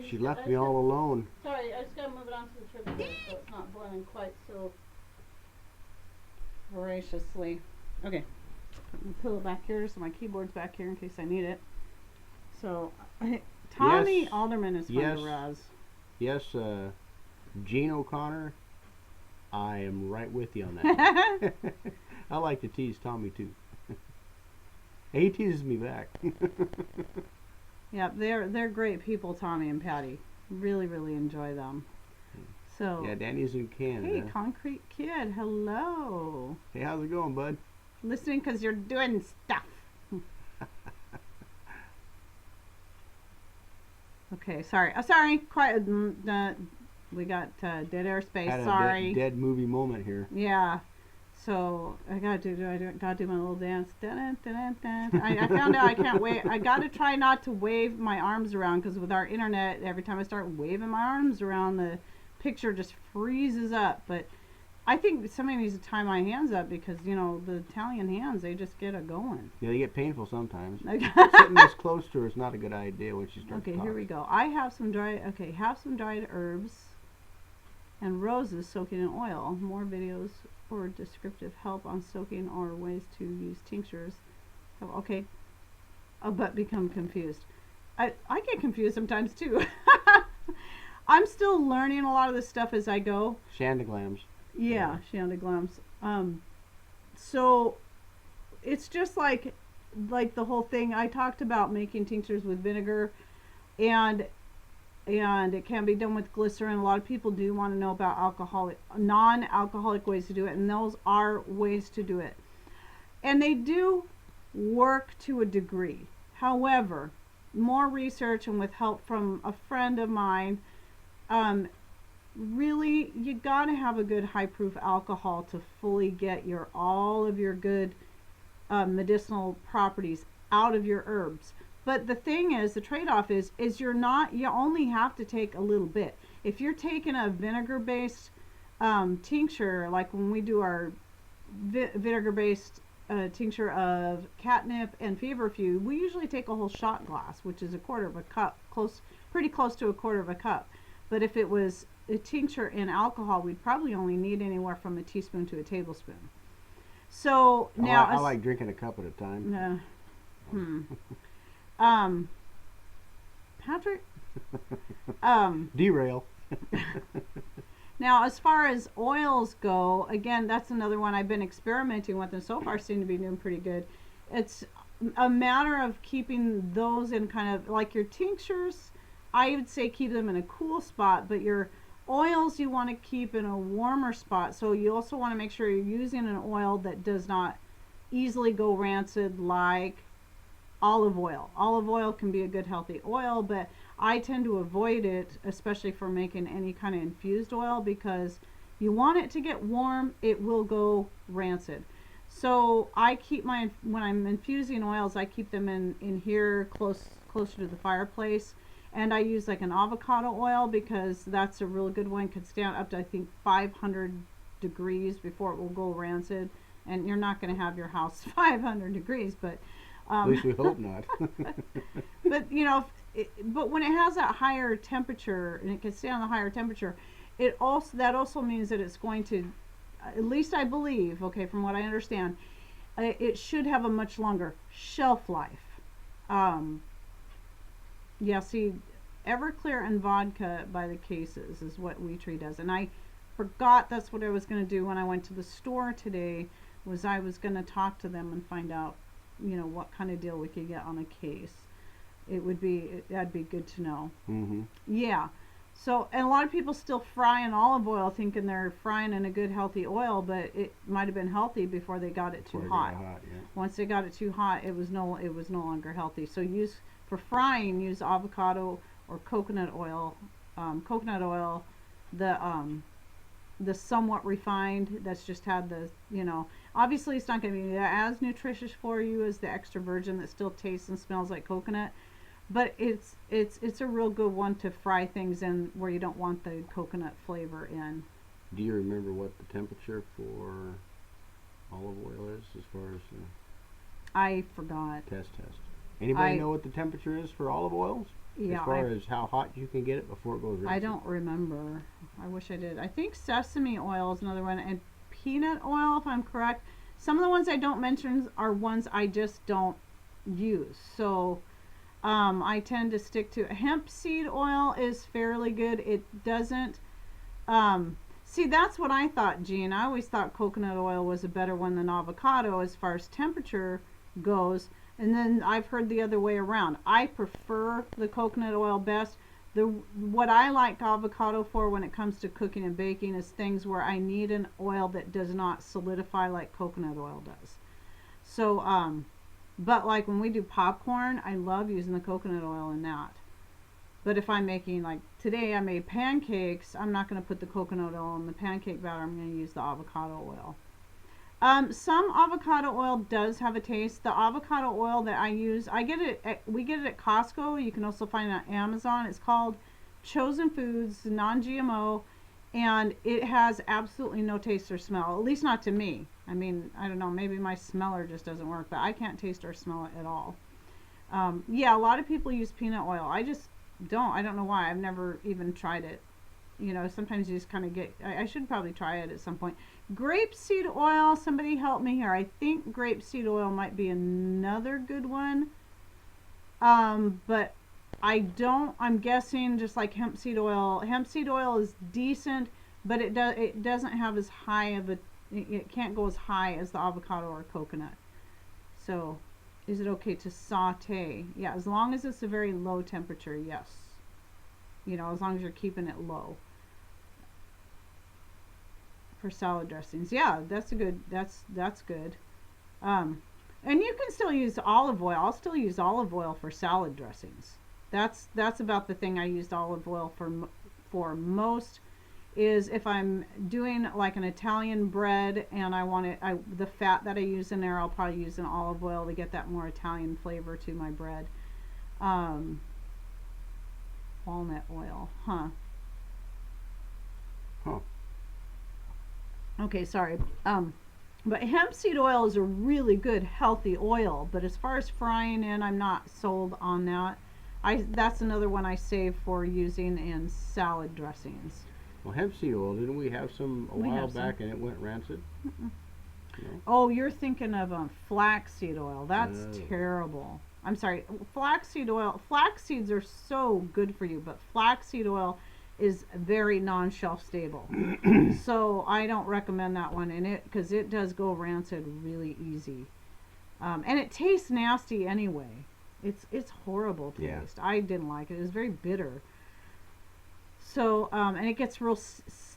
She left me all alone. Sorry, I just gotta move it onto the trigger so it's not boiling quite so voraciously. Okay, put my pillow back here so my keyboard's back here in case I need it. So, Tommy Yes. Alderman is fun Yes. to razz. Yes, Gene O'Connor, I am right with you on that. I like to tease Tommy too. He teases me back. Yeah, they're great people, Tommy and Patty. Really, really enjoy them. So Yeah, Danny's in Canada. hey, Concrete Kid, hello. Hey, how's it going, bud? Listening because you're doing stuff. Okay, sorry. Sorry. Quiet. We got dead air space. Had a Sorry. dead movie moment here. Yeah. So I gotta do my little dance. Dun, dun, dun, dun. I found out I can't wave. I gotta try not to wave my arms around because with our internet, every time I start waving my arms around, the picture just freezes up. But I think somebody needs to tie my hands up because the Italian hands, they just get it going. Yeah, they get painful sometimes. Okay. Sitting this close to her is not a good idea when she starts Okay, talking. here we go. I have some dried. Okay, have some dried herbs and roses soaking in oil. More videos for descriptive help on soaking or ways to use tinctures. Okay, but become confused. I get confused sometimes too. I'm still learning a lot of this stuff as I go. Chandaglams. Yeah, Chandaglams. So it's just like the whole thing I talked about making tinctures with vinegar, and it can be done with glycerin. A lot of people do want to know about non-alcoholic ways to do it, and those are ways to do it. And they do work to a degree. However, more research and with help from a friend of mine, really you got to have a good high proof alcohol to fully get all of your good medicinal properties out of your herbs. But the thing is, the trade-off is you only have to take a little bit. If you're taking a vinegar-based tincture, like when we do our vinegar-based tincture of catnip and feverfew, we usually take a whole shot glass, which is a quarter of a cup, pretty close to a quarter of a cup. But if it was a tincture in alcohol, we'd probably only need anywhere from a teaspoon to a tablespoon. So now I like drinking a cup at a time. Patrick? Derail. Now, as far as oils go, again, that's another one I've been experimenting with, and so far seem to be doing pretty good. It's a matter of keeping those in kind of like your tinctures. I would say keep them in a cool spot, but your oils you want to keep in a warmer spot. So you also want to make sure you're using an oil that does not easily go rancid, like olive oil. Olive oil can be a good healthy oil, but I tend to avoid it, especially for making any kind of infused oil, because you want it to get warm, it will go rancid. So I keep when I'm infusing oils, I keep them in here closer to the fireplace. And I use like an avocado oil because that's a real good one. It could stand up to, I think, 500 degrees before it will go rancid. And you're not going to have your house 500 degrees, but at least we hope not. but but when it has that higher temperature and it can stay on the higher temperature, that also means that it's going to, at least I believe, okay, from what I understand, it should have a much longer shelf life. Yeah, see, Everclear and vodka by the cases is what Wheatree does. And I forgot that's what I was going to do when I went to the store today, was I was going to talk to them and find out, what kind of deal we could get on a case. That'd be good to know. Mm-hmm. Yeah. So, and a lot of people still fry in olive oil thinking they're frying in a good healthy oil, but it might have been healthy before they got it too hot. Yeah. Once they got it too hot, it was no longer healthy. So for frying, use avocado or coconut oil. The somewhat refined, that's just had obviously it's not going to be as nutritious for you as the extra virgin that still tastes and smells like coconut, but it's a real good one to fry things in where you don't want the coconut flavor in. Do you remember what the temperature for olive oil is as far as I forgot. Test. Anybody know what the temperature is for olive oils? Yeah, as far as how hot you can get it before it goes rancid. I don't remember. I wish I did. I think sesame oil is another one, and peanut oil, if I'm correct. Some of the ones I don't mention are ones I just don't use. So I tend to stick to hemp seed oil is fairly good. It doesn't. See, that's what I thought, Jean. I always thought coconut oil was a better one than avocado as far as temperature goes. And then I've heard the other way around. I prefer the coconut oil best. What I like avocado for when it comes to cooking and baking is things where I need an oil that does not solidify like coconut oil does. So, but like when we do popcorn, I love using the coconut oil in that. But if I'm making, like today I made pancakes, I'm not going to put the coconut oil in the pancake batter. I'm going to use the avocado oil. Some avocado oil does have a taste. The avocado oil that I use, we get it at Costco. You can also find it on Amazon. It's called Chosen Foods, non-GMO, and it has absolutely no taste or smell, at least not to me. I mean, I don't know, maybe my smeller just doesn't work, but I can't taste or smell it at all. Yeah, a lot of people use peanut oil. I just don't. I don't know why. I've never even tried it. You know, sometimes you just kind of get, I should probably try it at some point. Grapeseed oil, somebody help me here. I think grapeseed oil might be another good one. But I'm guessing just like hemp seed oil. Hemp seed oil is decent, but it doesn't have as high of a, it can't go as high as the avocado or coconut. So, is it okay to saute? Yeah, as long as it's a very low temperature, yes. You know, as long as you're keeping it low. For salad dressings, yeah, that's good. And you can still use olive oil. I'll still use olive oil for salad dressings. That's about the thing I used olive oil for most. Is if I'm doing like an Italian bread and I want it, the fat that I use in there, I'll probably use an olive oil to get that more Italian flavor to my bread. Walnut oil, huh? Okay, sorry. But hemp seed oil is a really good healthy oil, but as far as frying in, I'm not sold on that. That's another one I save for using in salad dressings. Well, hemp seed oil, didn't we have some a while back and it went rancid? No? Oh, you're thinking of flaxseed oil. That's terrible. I'm sorry, flaxseed oil. Flax seeds are so good for you, but flaxseed oil is very non-shelf stable. So I don't recommend that one in it because it does go rancid really easy. And it tastes nasty anyway. It's horrible taste. Yeah. I didn't like it. It was very bitter. So and it gets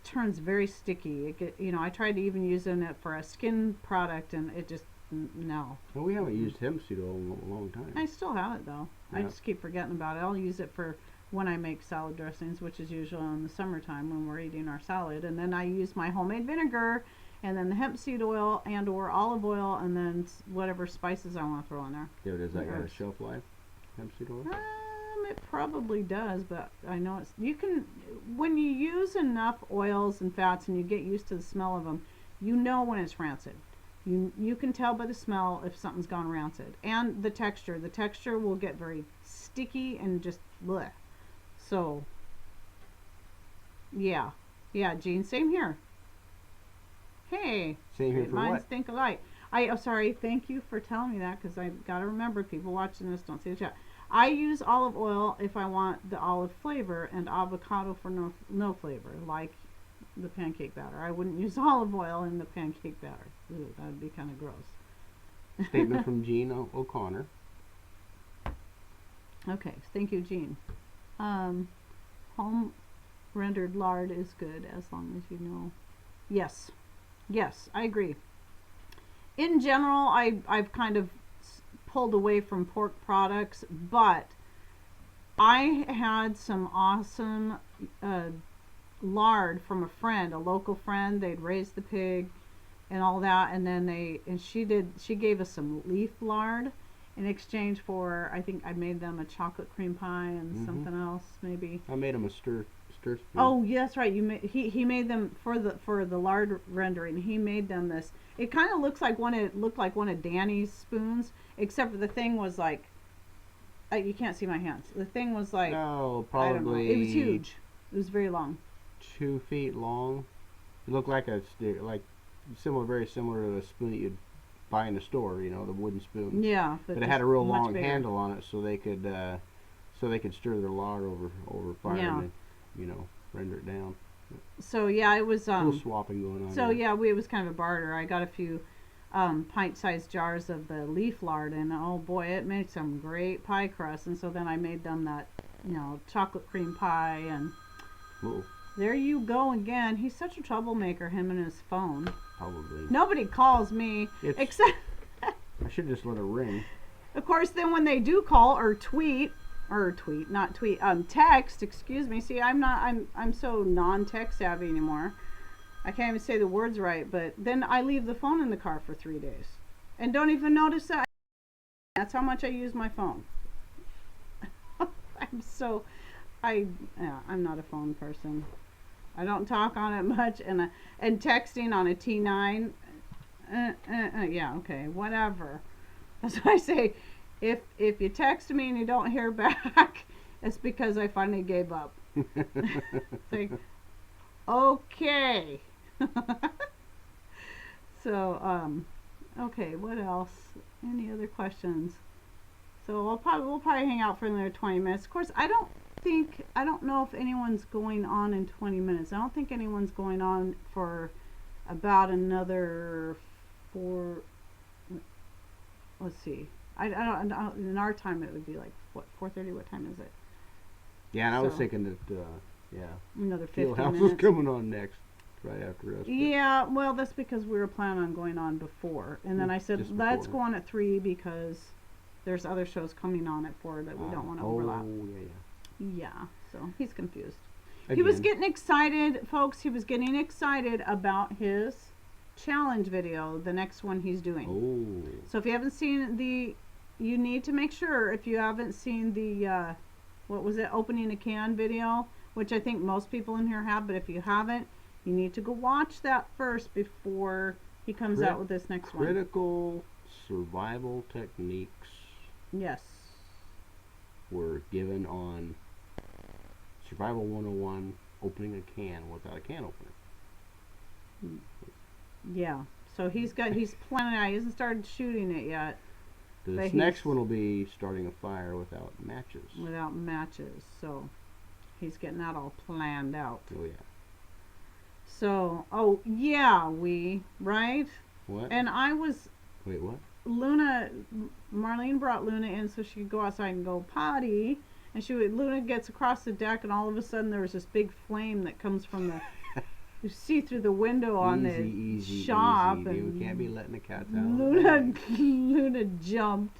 turns very sticky. I tried to even using it for a skin product and it just no. Well, we haven't used hemp seed oil in a long time. I still have it though. Yeah. I just keep forgetting about it. I'll use it for when I make salad dressings, which is usually in the summertime when we're eating our salad. And then I use my homemade vinegar and then the hemp seed oil and or olive oil and then whatever spices I want to throw in there. Yeah, does that got a shelf life, hemp seed oil? It probably does, but I know when you use enough oils and fats and you get used to the smell of them, you know when it's rancid. You can tell by the smell if something's gone rancid. And the texture. The texture will get very sticky and just bleh. So, yeah, Jean, same here. Hey, same here for minds what? think alike. Sorry, thank you for telling me that because I got to remember people watching this don't see the chat. I use olive oil if I want the olive flavor and avocado for no flavor, like the pancake batter. I wouldn't use olive oil in the pancake batter. Ooh, that would be kind of gross. Statement from Jean O'Connor. Okay, thank you, Jean. Home rendered lard is good as long as you know. Yes, I agree. In general, I've kind of pulled away from pork products, but I had some awesome lard from a friend, a local friend. They'd raised the pig and all that, and then she gave us some leaf lard in exchange for, I think I made them a chocolate cream pie and something else maybe. I made them a stir spoon. Oh yes, right. He made them for the lard rendering. He made them this. It kind of looked like one of Danny's spoons, except for the thing was like You can't see my hands. The thing was like, No, I don't know. probably It was huge. It was very long. 2 feet long. It looked like very similar to the spoon that you'd buy in the store. You know, the wooden spoon. Yeah, But it had a real much long bigger. handle on it, so they could stir their lard over fire Yeah. and then, you know, render it down. So yeah, it was A little swapping going on. So there. yeah, it was kind of a barter. I got a few pint-sized jars of the leaf lard, and oh boy, it made some great pie crust. And so then I made them that, you know, chocolate cream pie, and Whoa, there you go again. He's such a troublemaker, him and his phone. probably. Nobody calls me It's- except, I should just let it ring. of course, then when they do call or text, excuse me. See, I'm so non-tech savvy anymore. I can't even say the words right, but then I leave the phone in the car for 3 days and don't even notice that. That's how much I use my phone. I'm not a phone person. I don't talk on it much, and texting on a T9. Yeah, okay, whatever. That's why I say, if you text me and you don't hear back, it's because I finally gave up. It's like, okay. So, okay, what else? Any other questions? So we'll probably hang out for another 20 minutes. Of course, I don't know if anyone's going on in 20 minutes. I don't think anyone's going on for about another 4. Let's see. I don't, in our time it would be like, what, 4:30? What time is it? Yeah, and I was So- thinking that, Another 15 Fieldhouse was minutes. coming on next, right after us. but- Yeah, well, that's because we were planning on going on before. And then I said, Just let's before. go on at 3 because there's other shows coming on at 4 that we don't want to overlap. Oh, yeah. Yeah, so he's confused. He was Again. getting excited, folks. He was getting excited about his challenge video, the next one he's doing. Oh. So if you haven't seen you need to make sure, if you haven't seen the, what was it, opening a can video, which I think most people in here have, but if you haven't, you need to go watch that first before he comes out with this next one. Critical survival techniques Yes. were given on Survival 101, opening a can without a can opener. Yeah. So he's planning out. He hasn't started shooting it yet This But next he's- one will be starting a fire without matches. without matches. So he's getting that all planned out. Oh, yeah. So, oh yeah, right? What? And I was, Wait, what? Marlene brought Luna in so she could go outside and go potty. And Luna gets across the deck, and all of a sudden there was this big flame that comes from the, you see through the window on the shop. Easy. And We can't be letting the cats out. Luna jumped.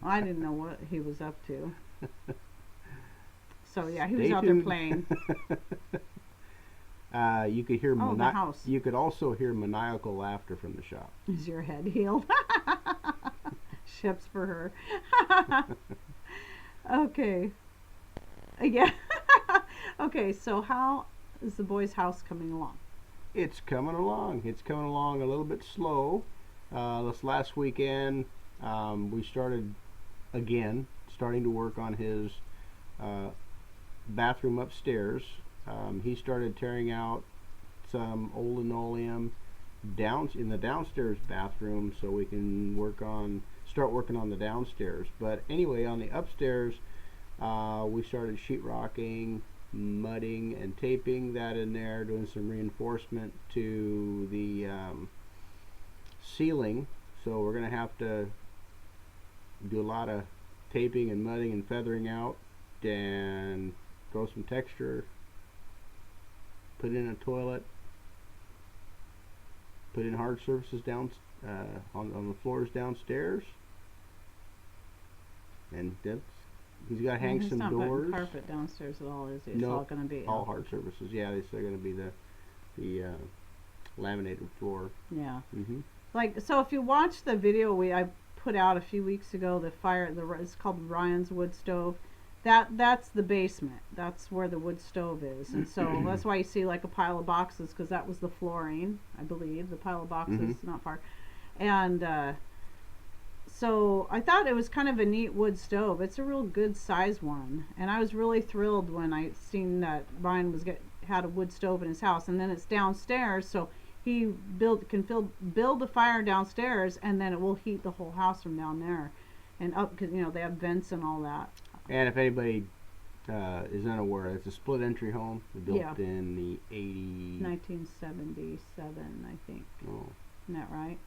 I didn't know what he was up to. So yeah, he was out there playing. You could hear Oh, the house. You could also hear maniacal laughter from the shop. Is your head healed? Ships for her. Okay. Yeah. Okay, so how is the boys' house coming along? It's coming along. It's coming along a little bit slow. This last weekend, we starting to work on his bathroom upstairs. He started tearing out some old linoleum in the downstairs bathroom so we can start working on the downstairs. But anyway, on the upstairs, we started sheetrocking, mudding, and taping that in there, doing some reinforcement to the ceiling. So we're going to have to do a lot of taping and mudding and feathering out, and throw some texture, put in a toilet, put in hard surfaces down on the floors downstairs, and he's got to hang He's some not doors. putting carpet downstairs at all, is he? It's No, all going to be all hard surfaces. Yeah, it's going to be the laminated floor. Yeah. Mm-hmm. Like, so if you watch the video I put out a few weeks ago, it's called Ryan's wood stove. That's the basement. That's where the wood stove is, and so that's why you see like a pile of boxes, because that was the flooring, I believe. The pile of boxes, not far, and so I thought it was kind of a neat wood stove. It's a real good size one, and I was really thrilled when I seen that Brian had a wood stove in his house, and then it's downstairs, so he build the fire downstairs, and then it will heat the whole house from down there and up, because they have vents and all that. And if anybody is unaware, it's a split entry home built in the 1977, I think. Oh. Isn't that right?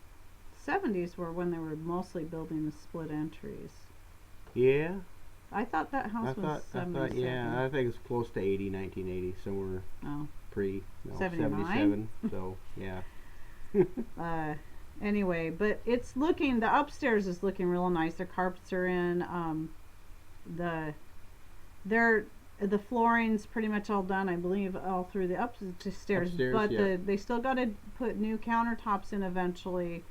70s were when they were mostly building the split entries. Yeah. I thought that house was 77. Yeah, I think it's close to 1980, somewhere pre 77. So yeah. Anyway, but the upstairs is looking real nice. Their carpets are in. The flooring's pretty much all done, I believe, all through the upstairs. But they still got to put new countertops in eventually.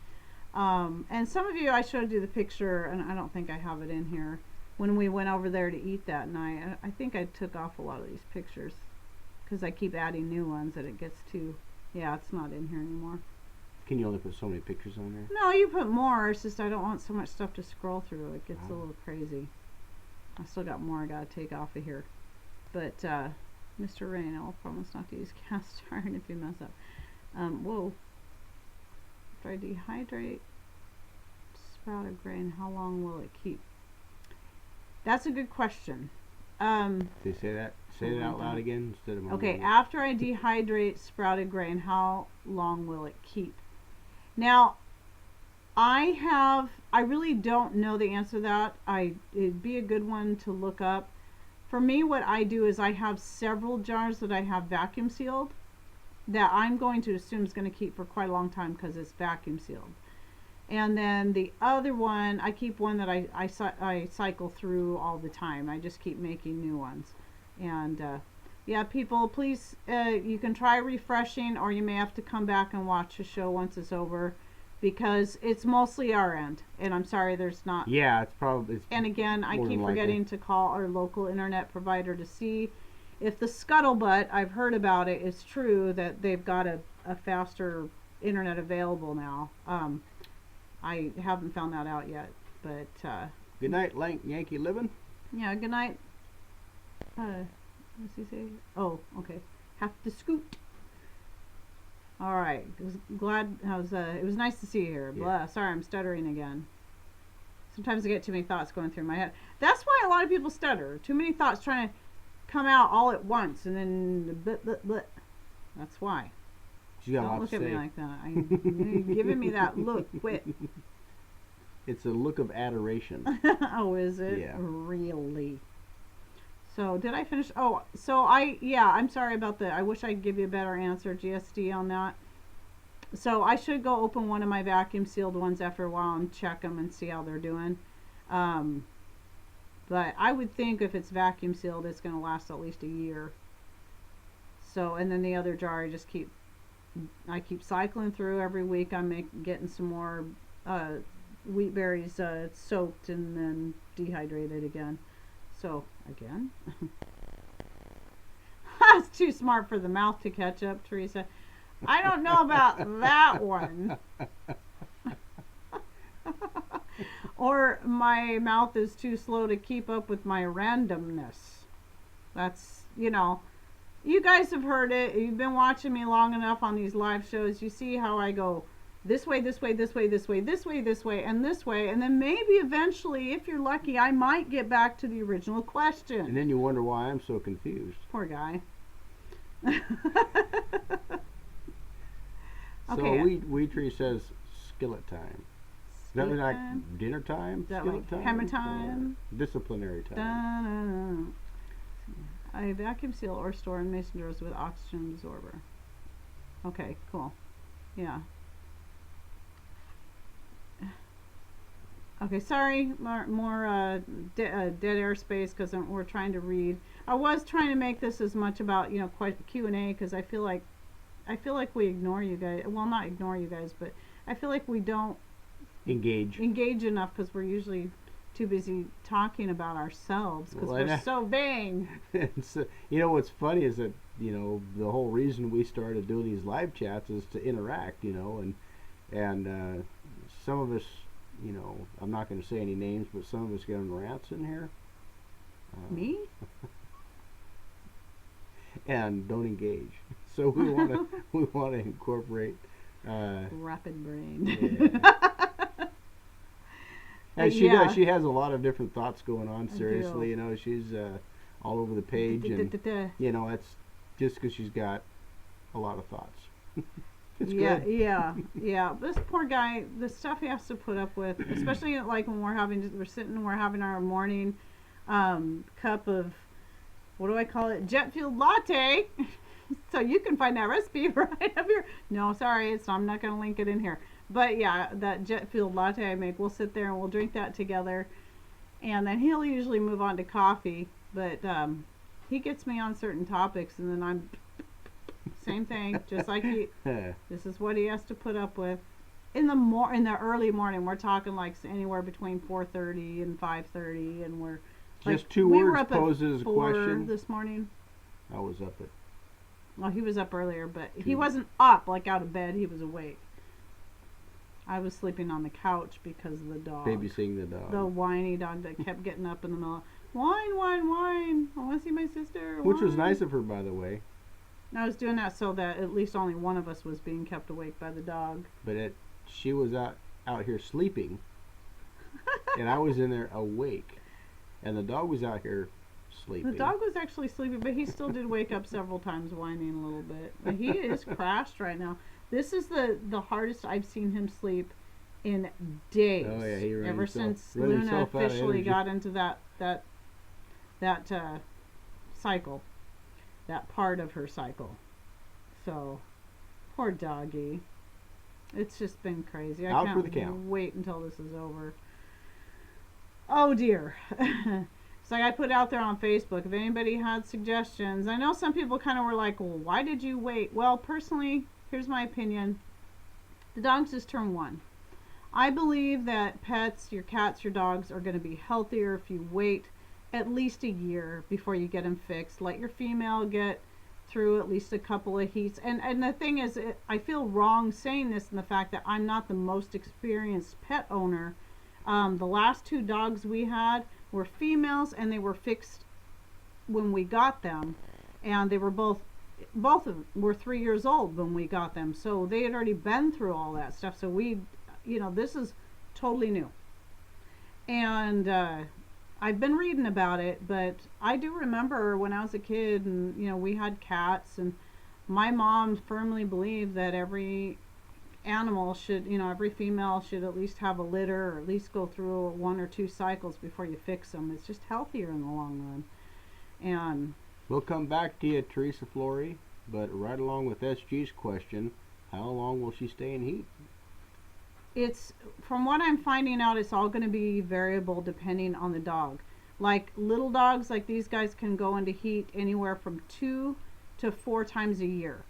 And some of you, I showed you the picture, and I don't think I have it in here, when we went over there to eat that night. I think I took off a lot of these pictures because I keep adding new ones and it gets too, it's not in here anymore. Can you only put so many pictures on there? No, you put more. It's just I don't want so much stuff to scroll through. It gets a little crazy. I still got more I got to take off of here. But Mr. Rain, I'll promise not to use cast iron if you mess up. Whoa. After I dehydrate sprouted grain, how long will it keep? That's a good question. Did you say that? Say it out loud again instead of. Okay, after I dehydrate sprouted grain, how long will it keep? Now, I really don't know the answer to that. It'd be a good one to look up. For me, what I do is I have several jars that I have vacuum sealed that I'm going to assume is going to keep for quite a long time because it's vacuum sealed. And then the other one, I keep one that I cycle through all the time. I just keep making new ones. And yeah, people, please, you can try refreshing, or you may have to come back and watch the show once it's over, because it's mostly our end. And I'm sorry there's not. Yeah, it's probably. And again, I keep forgetting to call our local internet provider to see if the scuttlebutt, I've heard about it, is true, that they've got a faster internet available now. I haven't found that out yet, but good night, Yankee Living. Yeah, good night. What's he say? Oh, okay. Have to scoot. All right. It was nice to see you here. Blah. Sorry, I'm stuttering again. Sometimes I get too many thoughts going through my head. That's why a lot of people stutter. Too many thoughts trying to come out all at once, and then blah. That's why. Don't look at me like that. You're giving me that look. Quit. It's a look of adoration. Oh, is it? Yeah. Really? So, did I finish? Oh, so I'm sorry about that. I wish I could give you a better answer, GSD, on that. So, I should go open one of my vacuum sealed ones after a while and check them and see how they're doing. But I would think if it's vacuum sealed, it's going to last at least a year. So, and then the other jar, I keep cycling through every week. I'm getting some more wheat berries soaked and then dehydrated again. So again, that's too smart for the mouth to catch up, Teresa. I don't know about that one. Or my mouth is too slow to keep up with my randomness. That's, you guys have heard it. You've been watching me long enough on these live shows. You see how I go this way, this way, this way, this way, this way, this way, and this way. And then maybe eventually, if you're lucky, I might get back to the original question. And then you wonder why I'm so confused. Poor guy. So okay. Wheat Tree says skillet time. Is that like dinner time? Is that skillet like time? hammer time? Disciplinary time. Da-da-da. I vacuum seal or store in mason jars with oxygen absorber. Okay, cool. Yeah. Okay, sorry, more dead airspace because we're trying to read. I was trying to make this as much about Q&A because I feel like we ignore you guys. Well, not ignore you guys, but I feel like we don't engage enough because we're usually too busy talking about ourselves because we're so vain. So, what's funny is that the whole reason we started doing these live chats is to interact, and some of us you know, I'm not going to say any names, but some of us get on rants in here. Me? And don't engage. So we want to incorporate Rapid brain. Yeah. And Yeah. she has a lot of different thoughts going on. I Seriously, do. you know, she's all over the page, and you know, it's just because she's got a lot of thoughts. It's Yeah, good. yeah. This poor guy, the stuff he has to put up with, especially like when we're having our morning cup of, what do I call it? Jet fueled latte. So you can find that recipe right up here. No, sorry, I'm not going to link it in here. But yeah, that jet fueled latte I make, we'll sit there and we'll drink that together. And then he'll usually move on to coffee. But he gets me on certain topics, and then I'm same thing, just like he. This is what he has to put up with. In the early morning, we're talking like anywhere between 4:30 and 5:30, and we're like, Just two we were words up at poses a 4 question. this morning. I was up at Well, he was up earlier, but he 2. wasn't up like out of bed. He was awake. I was sleeping on the couch because of the dog. babysitting the dog. The whiny dog that kept getting up in the middle. Whine, whine, whine. I want to see my sister. Which was whine." nice of her, by the way. I was doing that so that at least only one of us was being kept awake by the dog. But she was out here sleeping, and I was in there awake, and the dog was out here sleeping. The dog was actually sleeping, but he still did wake up several times whining a little bit. But he is crashed right now. This is the hardest I've seen him sleep in days. Oh yeah, he ran ever himself, since run Luna himself out of officially energy. got into that cycle, that part of her cycle. So poor doggy. It's just been crazy. I Out for can't the count. wait until this is over. Oh dear. So I put out there on Facebook if anybody had suggestions. I know some people kind of were like, well, why did you wait? Well, personally, here's my opinion. The dogs just turned 1. I believe that pets, your cats, your dogs, are going to be healthier if you wait at least a year before you get them fixed. Let your female get through at least a couple of heats. And the thing is, I feel wrong saying this in the fact that I'm not the most experienced pet owner. The last 2 dogs we had were females, and they were fixed when we got them, and they were both of them were 3 years old when we got them, so they had already been through all that stuff. So we, this is totally new, and I've been reading about it, but I do remember when I was a kid, and we had cats, and my mom firmly believed that every animal should, every female should at least have a litter, or at least go through 1 or 2 cycles before you fix them. It's just healthier in the long run. And We'll come back to you, Teresa Flory, but right along with SG's question, how long will she stay in heat? it's, from what I'm finding out, it's all going to be variable depending on the dog. Like little dogs like these guys can go into heat anywhere from 2 to 4 times a year.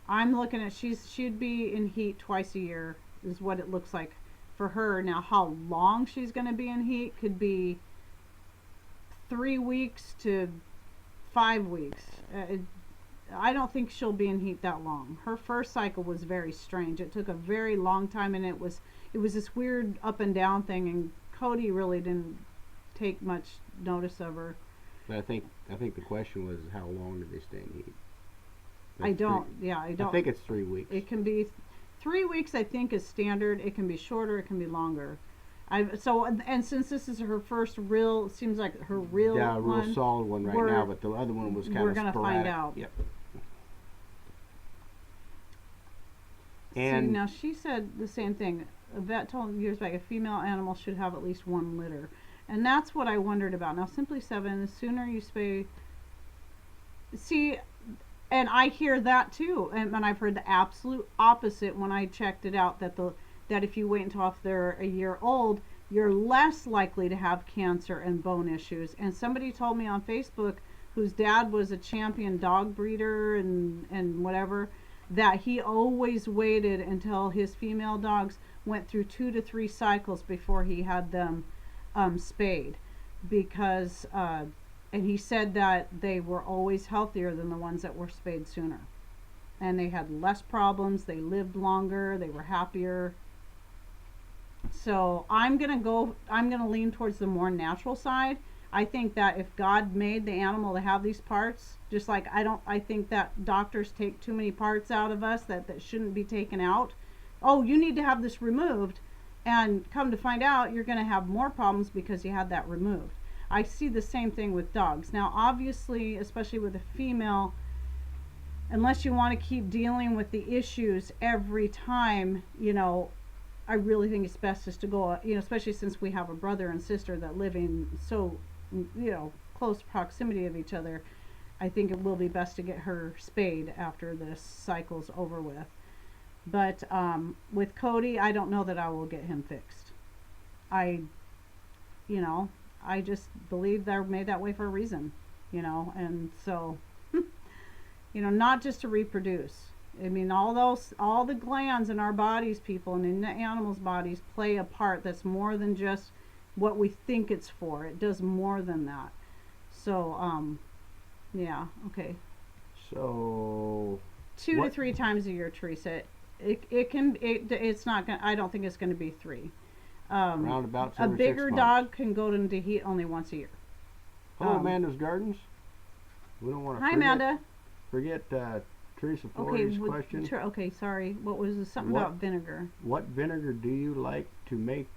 I'm looking at, she'd be in heat twice a year is what it looks like for her. Now how long she's going to be in heat could be 3 weeks to 5 weeks. I don't think she'll be in heat that long. Her first cycle was very strange. It took a very long time, and it was this weird up and down thing, and Cody really didn't take much notice of her. But I think the question was how long did they stay in heat? I don't I think it's 3 weeks. It can be 3 weeks, I think, is standard. It can be shorter, it can be longer. And since this is her first real, seems like her real Yeah, a real one, solid one right now, but the other one was kind of sporadic. We're gonna find out. Yep. See, And now she said the same thing. A vet told years back a female animal should have at least 1 litter. And that's what I wondered about. Now, Simply 7, the sooner you spay... See, and I hear that too. And I've heard the absolute opposite when I checked it out, that if you wait until if they're a year old, you're less likely to have cancer and bone issues. And somebody told me on Facebook, whose dad was a champion dog breeder and whatever, that he always waited until his female dogs went through 2 to 3 cycles before he had them spayed, because and he said that they were always healthier than the ones that were spayed sooner, and they had less problems, they lived longer, they were happier. So I'm gonna lean towards the more natural side. I think that if God made the animal to have these parts, just like I think that doctors take too many parts out of us that shouldn't be taken out. Oh, you need to have this removed, and come to find out you're going to have more problems because you had that removed. I see the same thing with dogs. Now, obviously, especially with a female, unless you want to keep dealing with the issues every time, I really think it's best just to go, especially since we have a brother and sister that live in so, close proximity of each other. I think it will be best to get her spayed after this cycle's over with. But with Cody, I don't know that I will get him fixed. I just believe they're made that way for a reason, and so, not just to reproduce. I mean, all the glands in our bodies, people, and in the animals' bodies play a part that's more than just what we think it's for. It does more than that. So, yeah, okay. So 2 to 3 times a year, Teresa. It's not gonna. I don't think it's gonna be 3. Roundabouts A every bigger 6 months. dog can go into heat only once a year. Hello, Amanda's Gardens. We don't want to Hi, Amanda. forget Teresa Okay, Flory's question. okay, sorry. What was this? Something about vinegar What vinegar do you like to make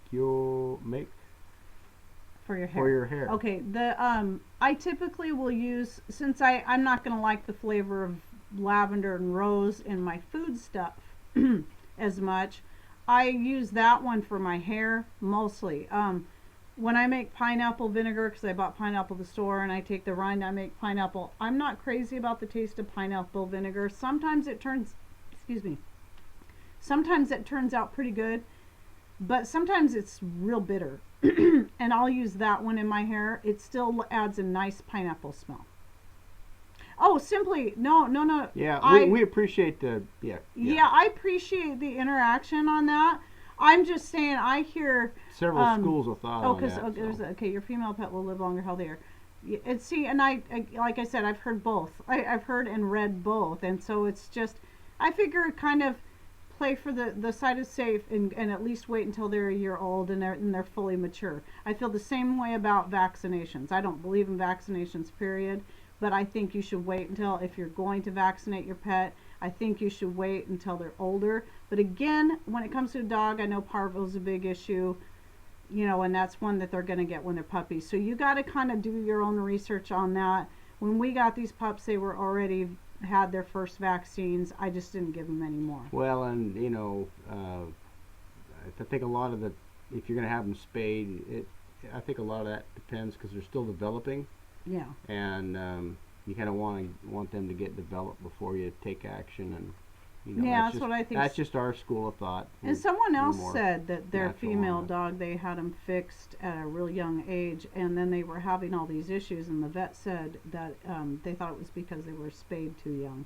for your hair? for your hair? Okay, I typically will use, since I'm not gonna like the flavor of lavender and rose in my food stuff as much. I use that one for my hair mostly. When I make pineapple vinegar, because I bought pineapple at the store and I take the rind, I make pineapple. I'm not crazy about the taste of pineapple vinegar. Sometimes it turns out pretty good, but sometimes it's real bitter. And I'll use that one in my hair. It still adds a nice pineapple smell. Oh, simply, no. Yeah, we appreciate the, Yeah, I appreciate the interaction on that. I'm just saying, I hear several schools of thought on that. okay, your female pet will live longer, healthier. And see, and I like I said, I've heard both. I've heard and read both, and so it's just, I figure kind of play for the side of safe and at least wait until they're a year old and they're fully mature. I feel the same way about vaccinations. I don't believe in vaccinations, period. But I think you should wait until, if you're going to vaccinate your pet, I think you should wait until they're older. But again, when it comes to a dog, I know parvo's a big issue, and that's one that they're going to get when they're puppies. So you got to kind of do your own research on that. When we got these pups, they were already had their first vaccines. I just didn't give them any more. Well, and I think a lot of if you're going to have them spayed, I think a lot of that depends because they're still developing. Yeah. And you kind of want them to get developed before you take action, and that's what I think. That's just our school of thought. And someone else said that their female dog, they had them fixed at a real young age, and then they were having all these issues, and the vet said that they thought it was because they were spayed too young.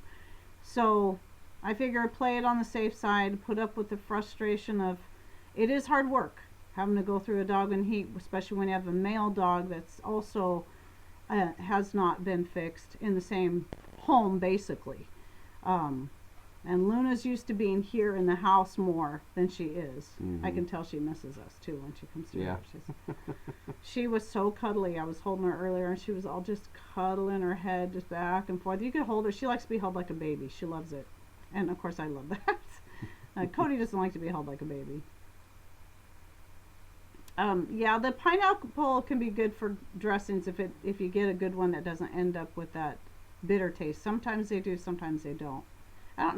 So I figure play it on the safe side, put up with the frustration of, it is hard work having to go through a dog in heat, especially when you have a male dog that's also has not been fixed in the same home, basically. And Luna's used to being here in the house more than she is. Mm-hmm. I can tell she misses us too when she comes through. Yeah. She was so cuddly. I was holding her earlier and she was all just cuddling her head just back and forth. You could hold her. She likes to be held like a baby. She loves it. And of course I love that. Cody doesn't like to be held like a baby. Yeah, the pineapple can be good for dressings if you get a good one that doesn't end up with that bitter taste. Sometimes they do, sometimes they don't.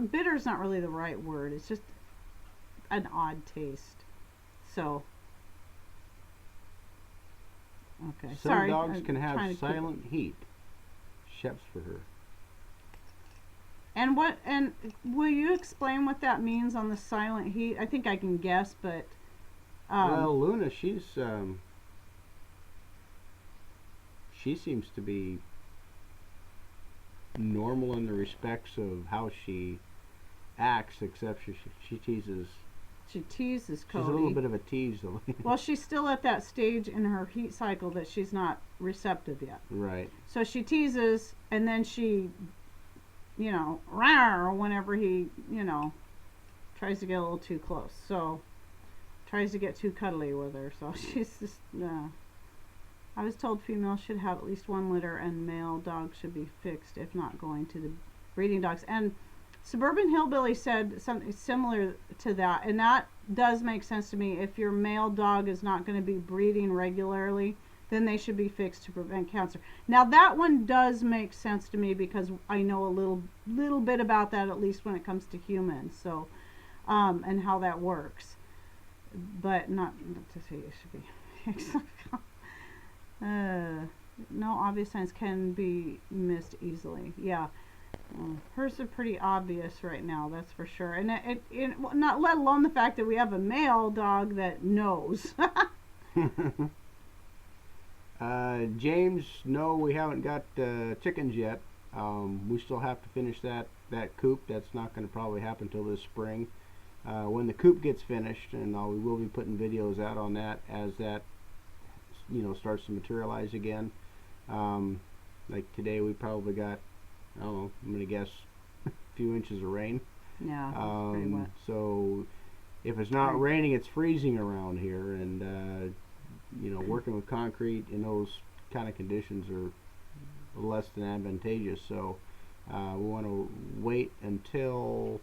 Bitter is not really the right word. It's just an odd taste. So, okay. Some dogs can have silent heat. Chefs for her. And will you explain what that means on the silent heat? I think I can guess, but. Well, Luna, she seems to be normal in the respects of how she acts, except she teases. She teases Cody. She's a little bit of a tease, though. Well, she's still at that stage in her heat cycle that she's not receptive yet. Right. So she teases, and then she, rawr, whenever he, tries to get a little too close. So, tries to get too cuddly with her, so she's just, I was told females should have at least 1 litter and male dogs should be fixed if not going to the breeding dogs. And Suburban Hillbilly said something similar to that, and that does make sense to me. If your male dog is not going to be breeding regularly, then they should be fixed to prevent cancer. Now that one does make sense to me because I know a little bit about that, at least when it comes to humans, so and how that works. But not to say it should be fixed. No obvious signs can be missed easily. Yeah. Hers are pretty obvious right now, that's for sure. And not let alone the fact that we have a male dog that knows. James, no, we haven't got chickens yet. We still have to finish that coop. That's not going to probably happen till this spring. When the coop gets finished, and we will be putting videos out on that as that starts to materialize again. Like today, we probably got, I don't know, I'm gonna guess a few inches of rain. Yeah, pretty wet. So if it's not raining, it's freezing around here, and working with concrete in those kind of conditions are less than advantageous. So we want to wait until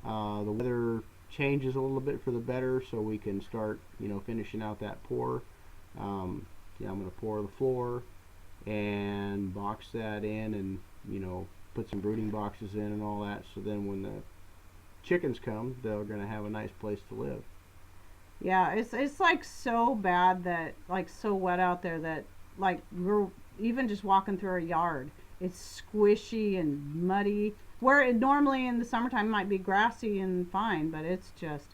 the weather changes a little bit for the better, so we can start finishing out that pour. I'm going to pour the floor and box that in, and put some brooding boxes in and all that, so then when the chickens come, they're going to have a nice place to live. Yeah, it's like so bad that, like, so wet out there that, like, we're even just walking through our yard, it's squishy and muddy, where it normally in the summertime might be grassy and fine, but it's just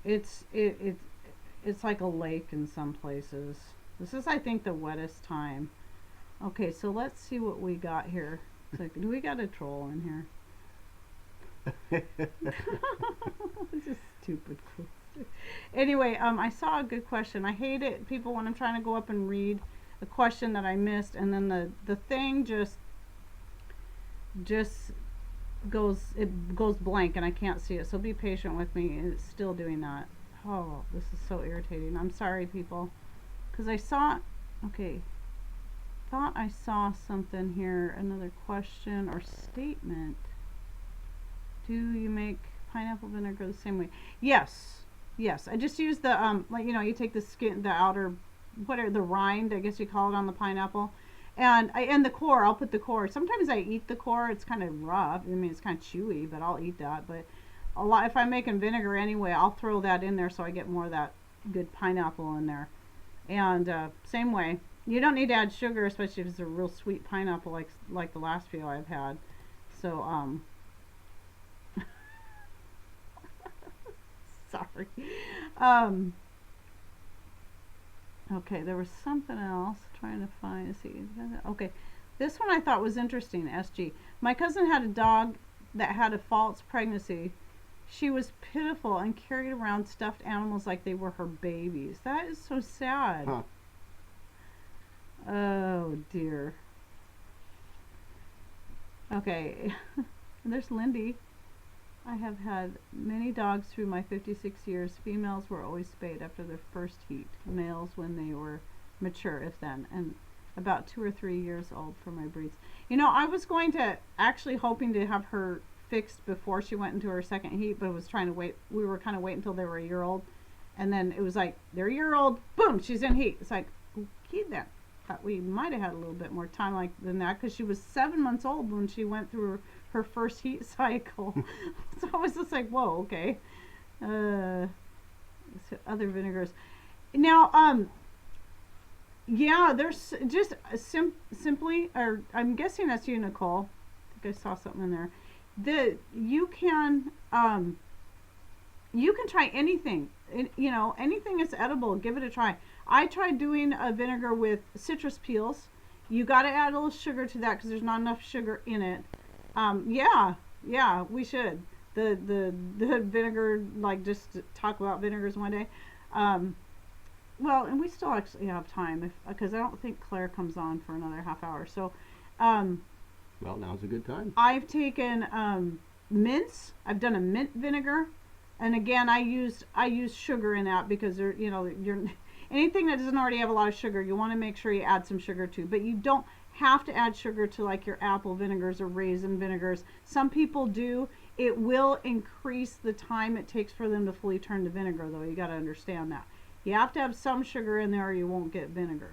it's like a lake in some places. This is, I think, the wettest time. Okay, so let's see what we got here. So, do we got a troll in here? It's just stupid. Anyway, I saw a good question. I hate it, people, when I'm trying to go up and read a question that I missed, and then the thing just goes blank and I can't see it. So be patient with me. It's still doing that. Oh, this is so irritating. I'm sorry, people, because I saw, thought I saw something here, another question or statement. Do you make pineapple vinegar the same way? Yes. I just use the you take the skin, the outer, the rind, I guess you call it, on the pineapple, and the core. I'll put the core. Sometimes I eat the core. It's kind of rough. I mean, it's kind of chewy, but I'll eat that. But a lot, if I'm making vinegar anyway, I'll throw that in there so I get more of that good pineapple in there. And same way. You don't need to add sugar, especially if it's a real sweet pineapple like the last few I've had. So sorry. Okay, there was something else trying to find. Okay, this one I thought was interesting. SG. My cousin had a dog that had a false pregnancy. She was pitiful and carried around stuffed animals like they were her babies. That is so sad. Huh. Oh dear. Okay, there's Lindy. I have had many dogs through my 56 years. Females were always spayed after their first heat. Males when they were mature, if then, and about 2 or 3 years old for my breeds. I was going to, actually hoping to have her fixed before she went into her second heat, but was trying to wait. We were kind of waiting until they were a year old, and then it was like, they're a year old, boom, she's in heat. It's like, okay then. Thought we might have had a little bit more time than that, because she was 7 months old when she went through her first heat cycle. So I was just like, whoa, okay. So other vinegars. Now, yeah, there's just simply, or I'm guessing that's you, Nicole. I think I saw something in there. You can try anything. Anything that's edible, give it a try. I tried doing a vinegar with citrus peels. You got to add a little sugar to that because there's not enough sugar in it. Yeah, we should. The vinegar, just to talk about vinegars one day. Well, and we still actually have time because I don't think Claire comes on for another half hour. So, well, now's a good time. I've taken mints. I've done a mint vinegar, And again, I use sugar in that because you're anything that doesn't already have a lot of sugar, you want to make sure you add some sugar to. But you don't have to add sugar to like your apple vinegars or raisin vinegars. Some people do. It will increase the time it takes for them to fully turn to vinegar, though. You got to understand that. You have to have some sugar in there or you won't get vinegar.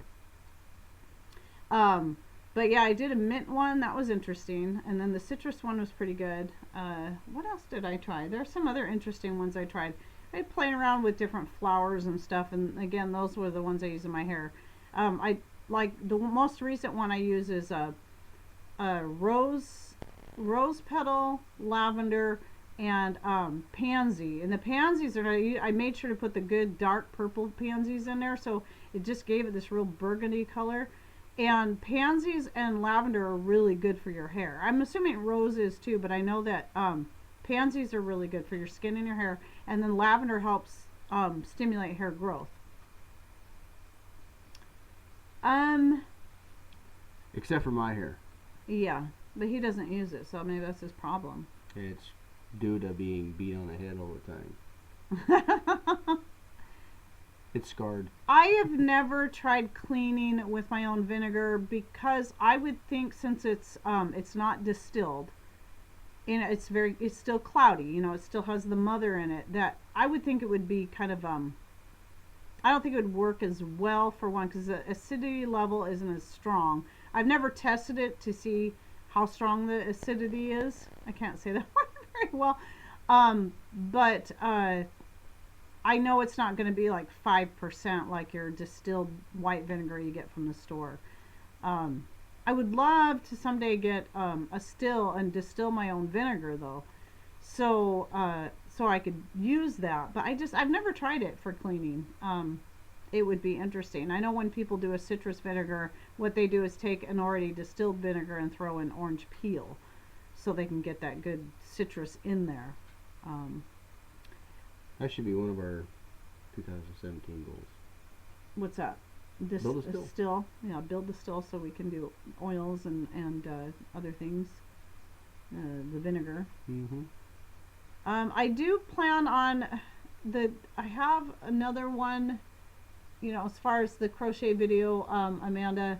But yeah, I did a mint one. That was interesting. And then the citrus one was pretty good. What else did I try? There are some other interesting ones I tried. I played around with different flowers and stuff. And again, those were the ones I use in my hair. I like the most recent one I use is a rose petal, lavender, and pansy. And the pansies are, I made sure to put the good dark purple pansies in there, so it just gave it this real burgundy color. And pansies and lavender are really good for your hair. I'm assuming rose is too, but I know that pansies are really good for your skin and your hair. And then lavender helps stimulate hair growth. Except for my hair. Yeah, but he doesn't use it, so maybe that's his problem. It's due to being beat on the head all the time. It's scarred. I have never tried cleaning with my own vinegar because I would think since it's not distilled, and it's still cloudy, it still has the mother in it, that I would think it would be kind of I don't think it would work as well for one because the acidity level isn't as strong. I've never tested it to see how strong the acidity is. I can't say that very well, but I know it's not going to be like 5% like your distilled white vinegar you get from the store. I would love to someday get a still and distill my own vinegar though, so I could use that. But I've never tried it for cleaning. It would be interesting. I know when people do a citrus vinegar, what they do is take an already distilled vinegar and throw in orange peel, so they can get that good citrus in there. That should be one of our 2017 goals. What's that? Build a still. Yeah, build the still so we can do oils and other things. The vinegar. Mm-hmm. I do plan on I have another one, as far as the crochet video, Amanda,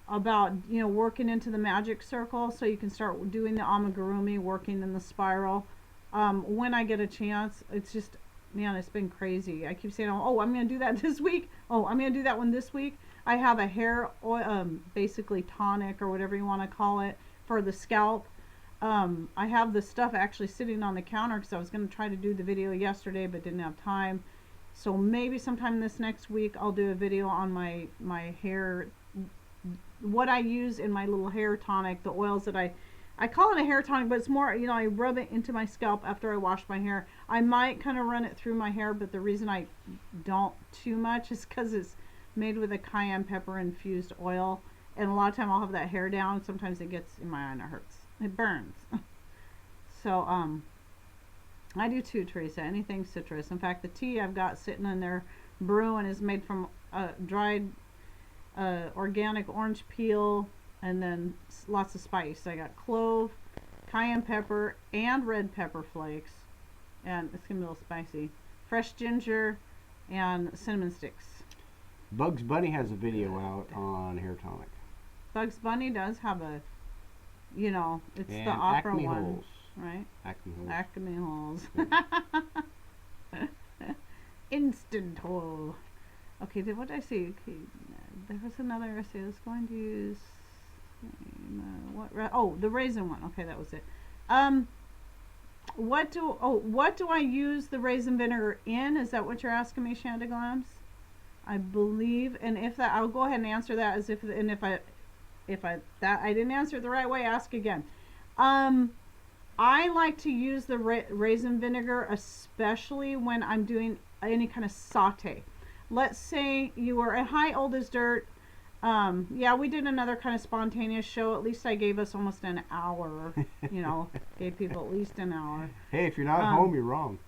about, working into the magic circle so you can start doing the amigurumi, working in the spiral. When I get a chance, it's just, man, it's been crazy. I keep saying, oh, I'm going to do that this week. Oh, I'm going to do that one this week. I have a hair oil, basically tonic or whatever you want to call it for the scalp. I have the stuff actually sitting on the counter because I was going to try to do the video yesterday but didn't have time. So maybe sometime this next week I'll do a video on my hair, what I use in my little hair tonic, the oils that I call it a hair tonic, but it's more, I rub it into my scalp after I wash my hair. I might kind of run it through my hair, but the reason I don't too much is because it's made with a cayenne pepper infused oil. And a lot of time I'll have that hair down. Sometimes it gets in my eye and it hurts. It burns. So, I do too, Teresa. Anything citrus. In fact, the tea I've got sitting in there brewing is made from dried organic orange peel and then lots of spice. I got clove, cayenne pepper, and red pepper flakes. And it's going to be a little spicy. Fresh ginger and cinnamon sticks. Bugs Bunny has a video out on hair tonic. Bugs Bunny does have a, it's and the opera Acme one, holes. right? Acme holes. Acme holes. Instant hole. Okay, what did I see? Okay, there was another essay I was going to use. The raisin one. Okay, that was it. What do I use the raisin vinegar in? Is that what you're asking me, Shanda Glams? I believe, and if that, I'll go ahead and answer that as if I didn't answer it the right way, ask again. I like to use the raisin vinegar, especially when I'm doing any kind of saute. Let's say you were at Hi Old as Dirt. Yeah, we did another kind of spontaneous show. At least I gave us almost an hour. Gave people at least an hour. Hey, if you're not home, you're wrong.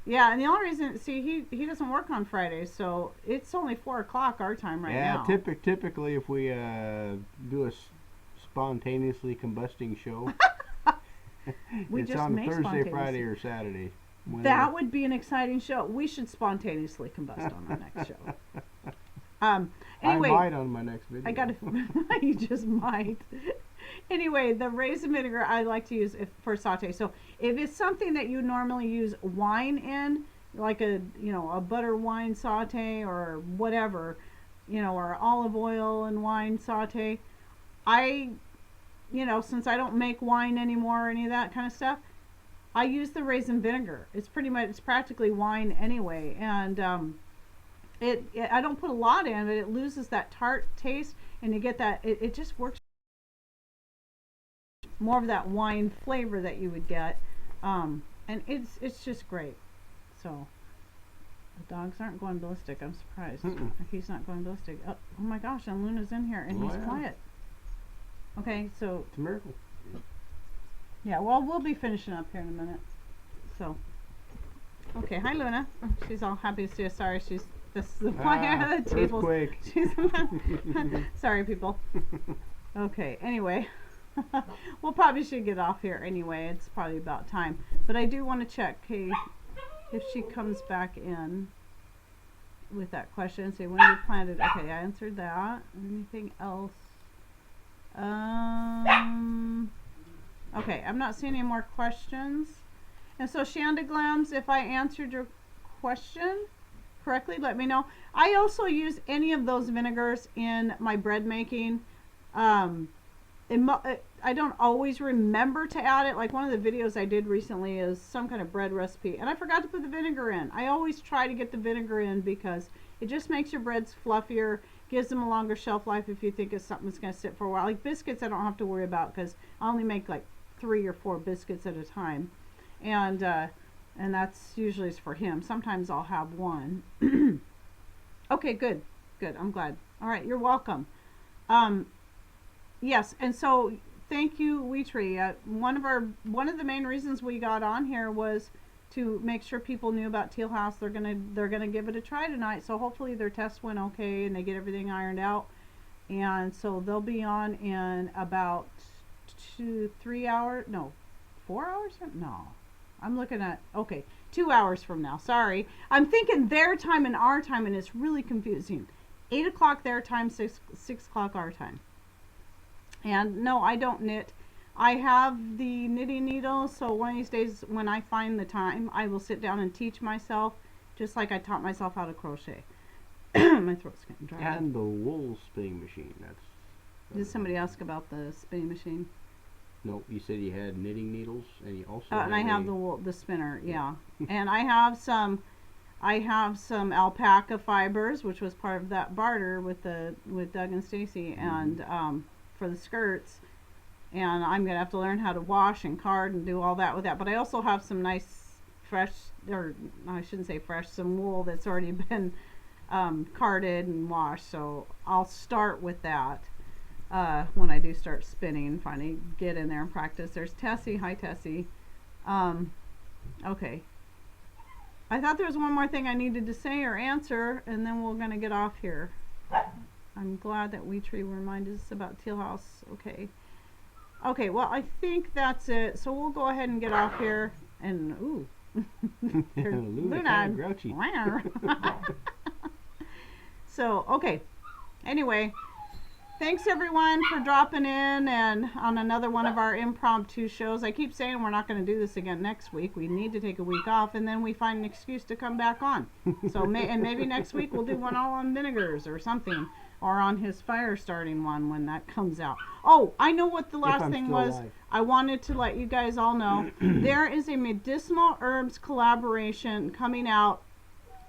Yeah, and the only reason, see, he doesn't work on Fridays, so it's only 4 o'clock our time now. Yeah, typically if we do a spontaneously combusting show, We It's just on may Thursday, spontaneously. Friday, or Saturday. That would be an exciting show. We should spontaneously combust on our next show. Anyway, I might on my next video. I gotta. You just might. Anyway, the raisin vinegar I like to use for saute. So if it's something that you normally use wine in, like a butter wine saute or whatever, or olive oil and wine saute, since I don't make wine anymore or any of that kind of stuff, I use the raisin vinegar. It's practically wine anyway, and I don't put a lot in it. It loses that tart taste, and you get that. It just works more of that wine flavor that you would get, and it's just great. So the dogs aren't going ballistic. I'm surprised. He's not going ballistic. Oh my gosh! And Luna's in here, and he's quiet. Okay, so it's a miracle. Yeah, well, we'll be finishing up here in a minute. So, okay, hi Luna. She's all happy to see us. Sorry, this is the table. Earthquake. Sorry, people. Okay, anyway, we'll probably should get off here anyway. It's probably about time. But I do want to check, if she comes back in with that question. Say when you planted. Okay, I answered that. Anything else? Okay, I'm not seeing any more questions. And so Shanda Glams, if I answered your question correctly, let me know. I also use any of those vinegars in my bread making. I don't always remember to add it. Like one of the videos I did recently is some kind of bread recipe, and I forgot to put the vinegar in. I always try to get the vinegar in because it just makes your breads fluffier, gives them a longer shelf life if you think it's something that's going to sit for a while. Like biscuits I don't have to worry about because I only make like 3 or 4 biscuits at a time, and that's usually for him. Sometimes I'll have one. Okay, good, I'm glad. All right, you're welcome. Yes, and so thank you, Weetree. One of the main reasons we got on here was to make sure people knew about Teal House. They're gonna give it a try tonight, so hopefully their test went okay and they get everything ironed out. And so they'll be on in about 4 hours. No, I'm looking at 2 hours from now. Sorry, I'm thinking their time and our time, and it's really confusing. 8 o'clock their time, 6 o'clock our time. And no, I don't knit. I have the knitting needle, so one of these days when I find the time, I will sit down and teach myself, just like I taught myself how to crochet. My throat's getting dry. And the wool spinning machine. Did somebody ask about the spinning machine? No, you said you had knitting needles, and you also. And I have the spinner, yeah. And I have some alpaca fibers, which was part of that barter with Doug and Stacy, and for the skirts. And I'm gonna have to learn how to wash and card and do all that with that. But I also have some nice fresh, or I shouldn't say fresh, some wool that's already been carded and washed. So I'll start with that when I do start spinning. Finally get in there and practice. There's Tessie. Hi Tessie. Okay. I thought there was one more thing I needed to say or answer, and then we're gonna get off here. I'm glad that Weetree reminded us about Teal House. Okay, well, I think that's it. So we'll go ahead and get off here. And, ooh. Luna, grouchy. So, okay. Anyway, thanks everyone for dropping in and on another one of our impromptu shows. I keep saying we're not going to do this again next week. We need to take a week off, and then we find an excuse to come back on. So, maybe next week we'll do one all on vinegars or something. Or on his fire starting one when that comes out. Oh, I know what the last thing was. Alive. I wanted to let you guys all know. There is a medicinal herbs collaboration coming out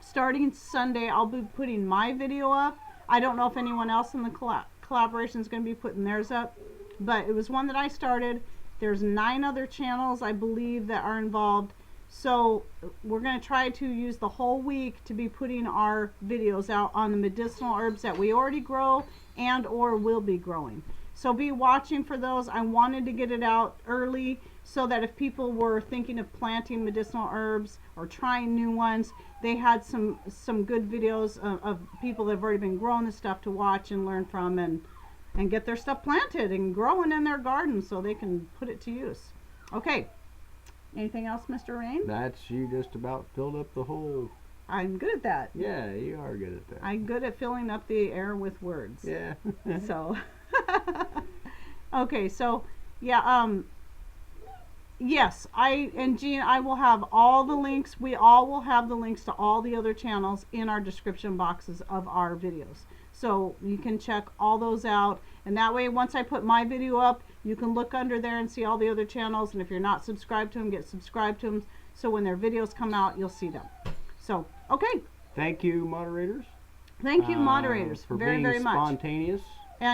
starting Sunday. I'll be putting my video up. I don't know if anyone else in the collaboration is going to be putting theirs up. But it was one that I started. There's 9 other channels, I believe, that are involved. So we're going to try to use the whole week to be putting our videos out on the medicinal herbs that we already grow and or will be growing. So be watching for those. I wanted to get it out early so that if people were thinking of planting medicinal herbs or trying new ones, they had some good videos of people that have already been growing the stuff to watch and learn from, and get their stuff planted and growing in their garden so they can put it to use. Okay. Anything else, Mr. Rain? That's, you just about filled up the whole. I'm good at that. Yeah, you are good at that. I'm good at filling up the air with words. Yeah. So, okay, so yeah, yes, and Jean, I will have all the links. We all will have the links to all the other channels in our description boxes of our videos. So you can check all those out, and that way, once I put my video up, you can look under there and see all the other channels. And if you're not subscribed to them, get subscribed to them. So when their videos come out, you'll see them. So, okay. Thank you, moderators. Thank you, moderators, for very, being very much. Spontaneous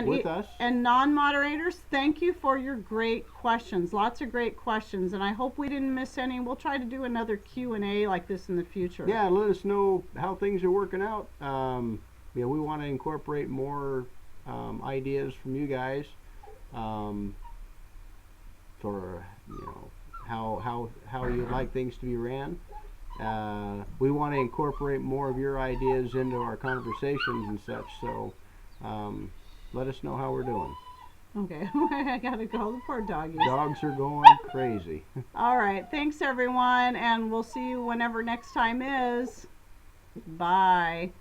with us. And non-moderators, thank you for your great questions. Lots of great questions, and I hope we didn't miss any. We'll try to do another Q&A like this in the future. Yeah, let us know how things are working out. Yeah, we want to incorporate more ideas from you guys for how you'd like things to be ran. We want to incorporate more of your ideas into our conversations and such. So let us know how we're doing. Okay, I gotta go. The poor doggies. Dogs are going crazy. All right, thanks everyone, and we'll see you whenever next time is. Bye.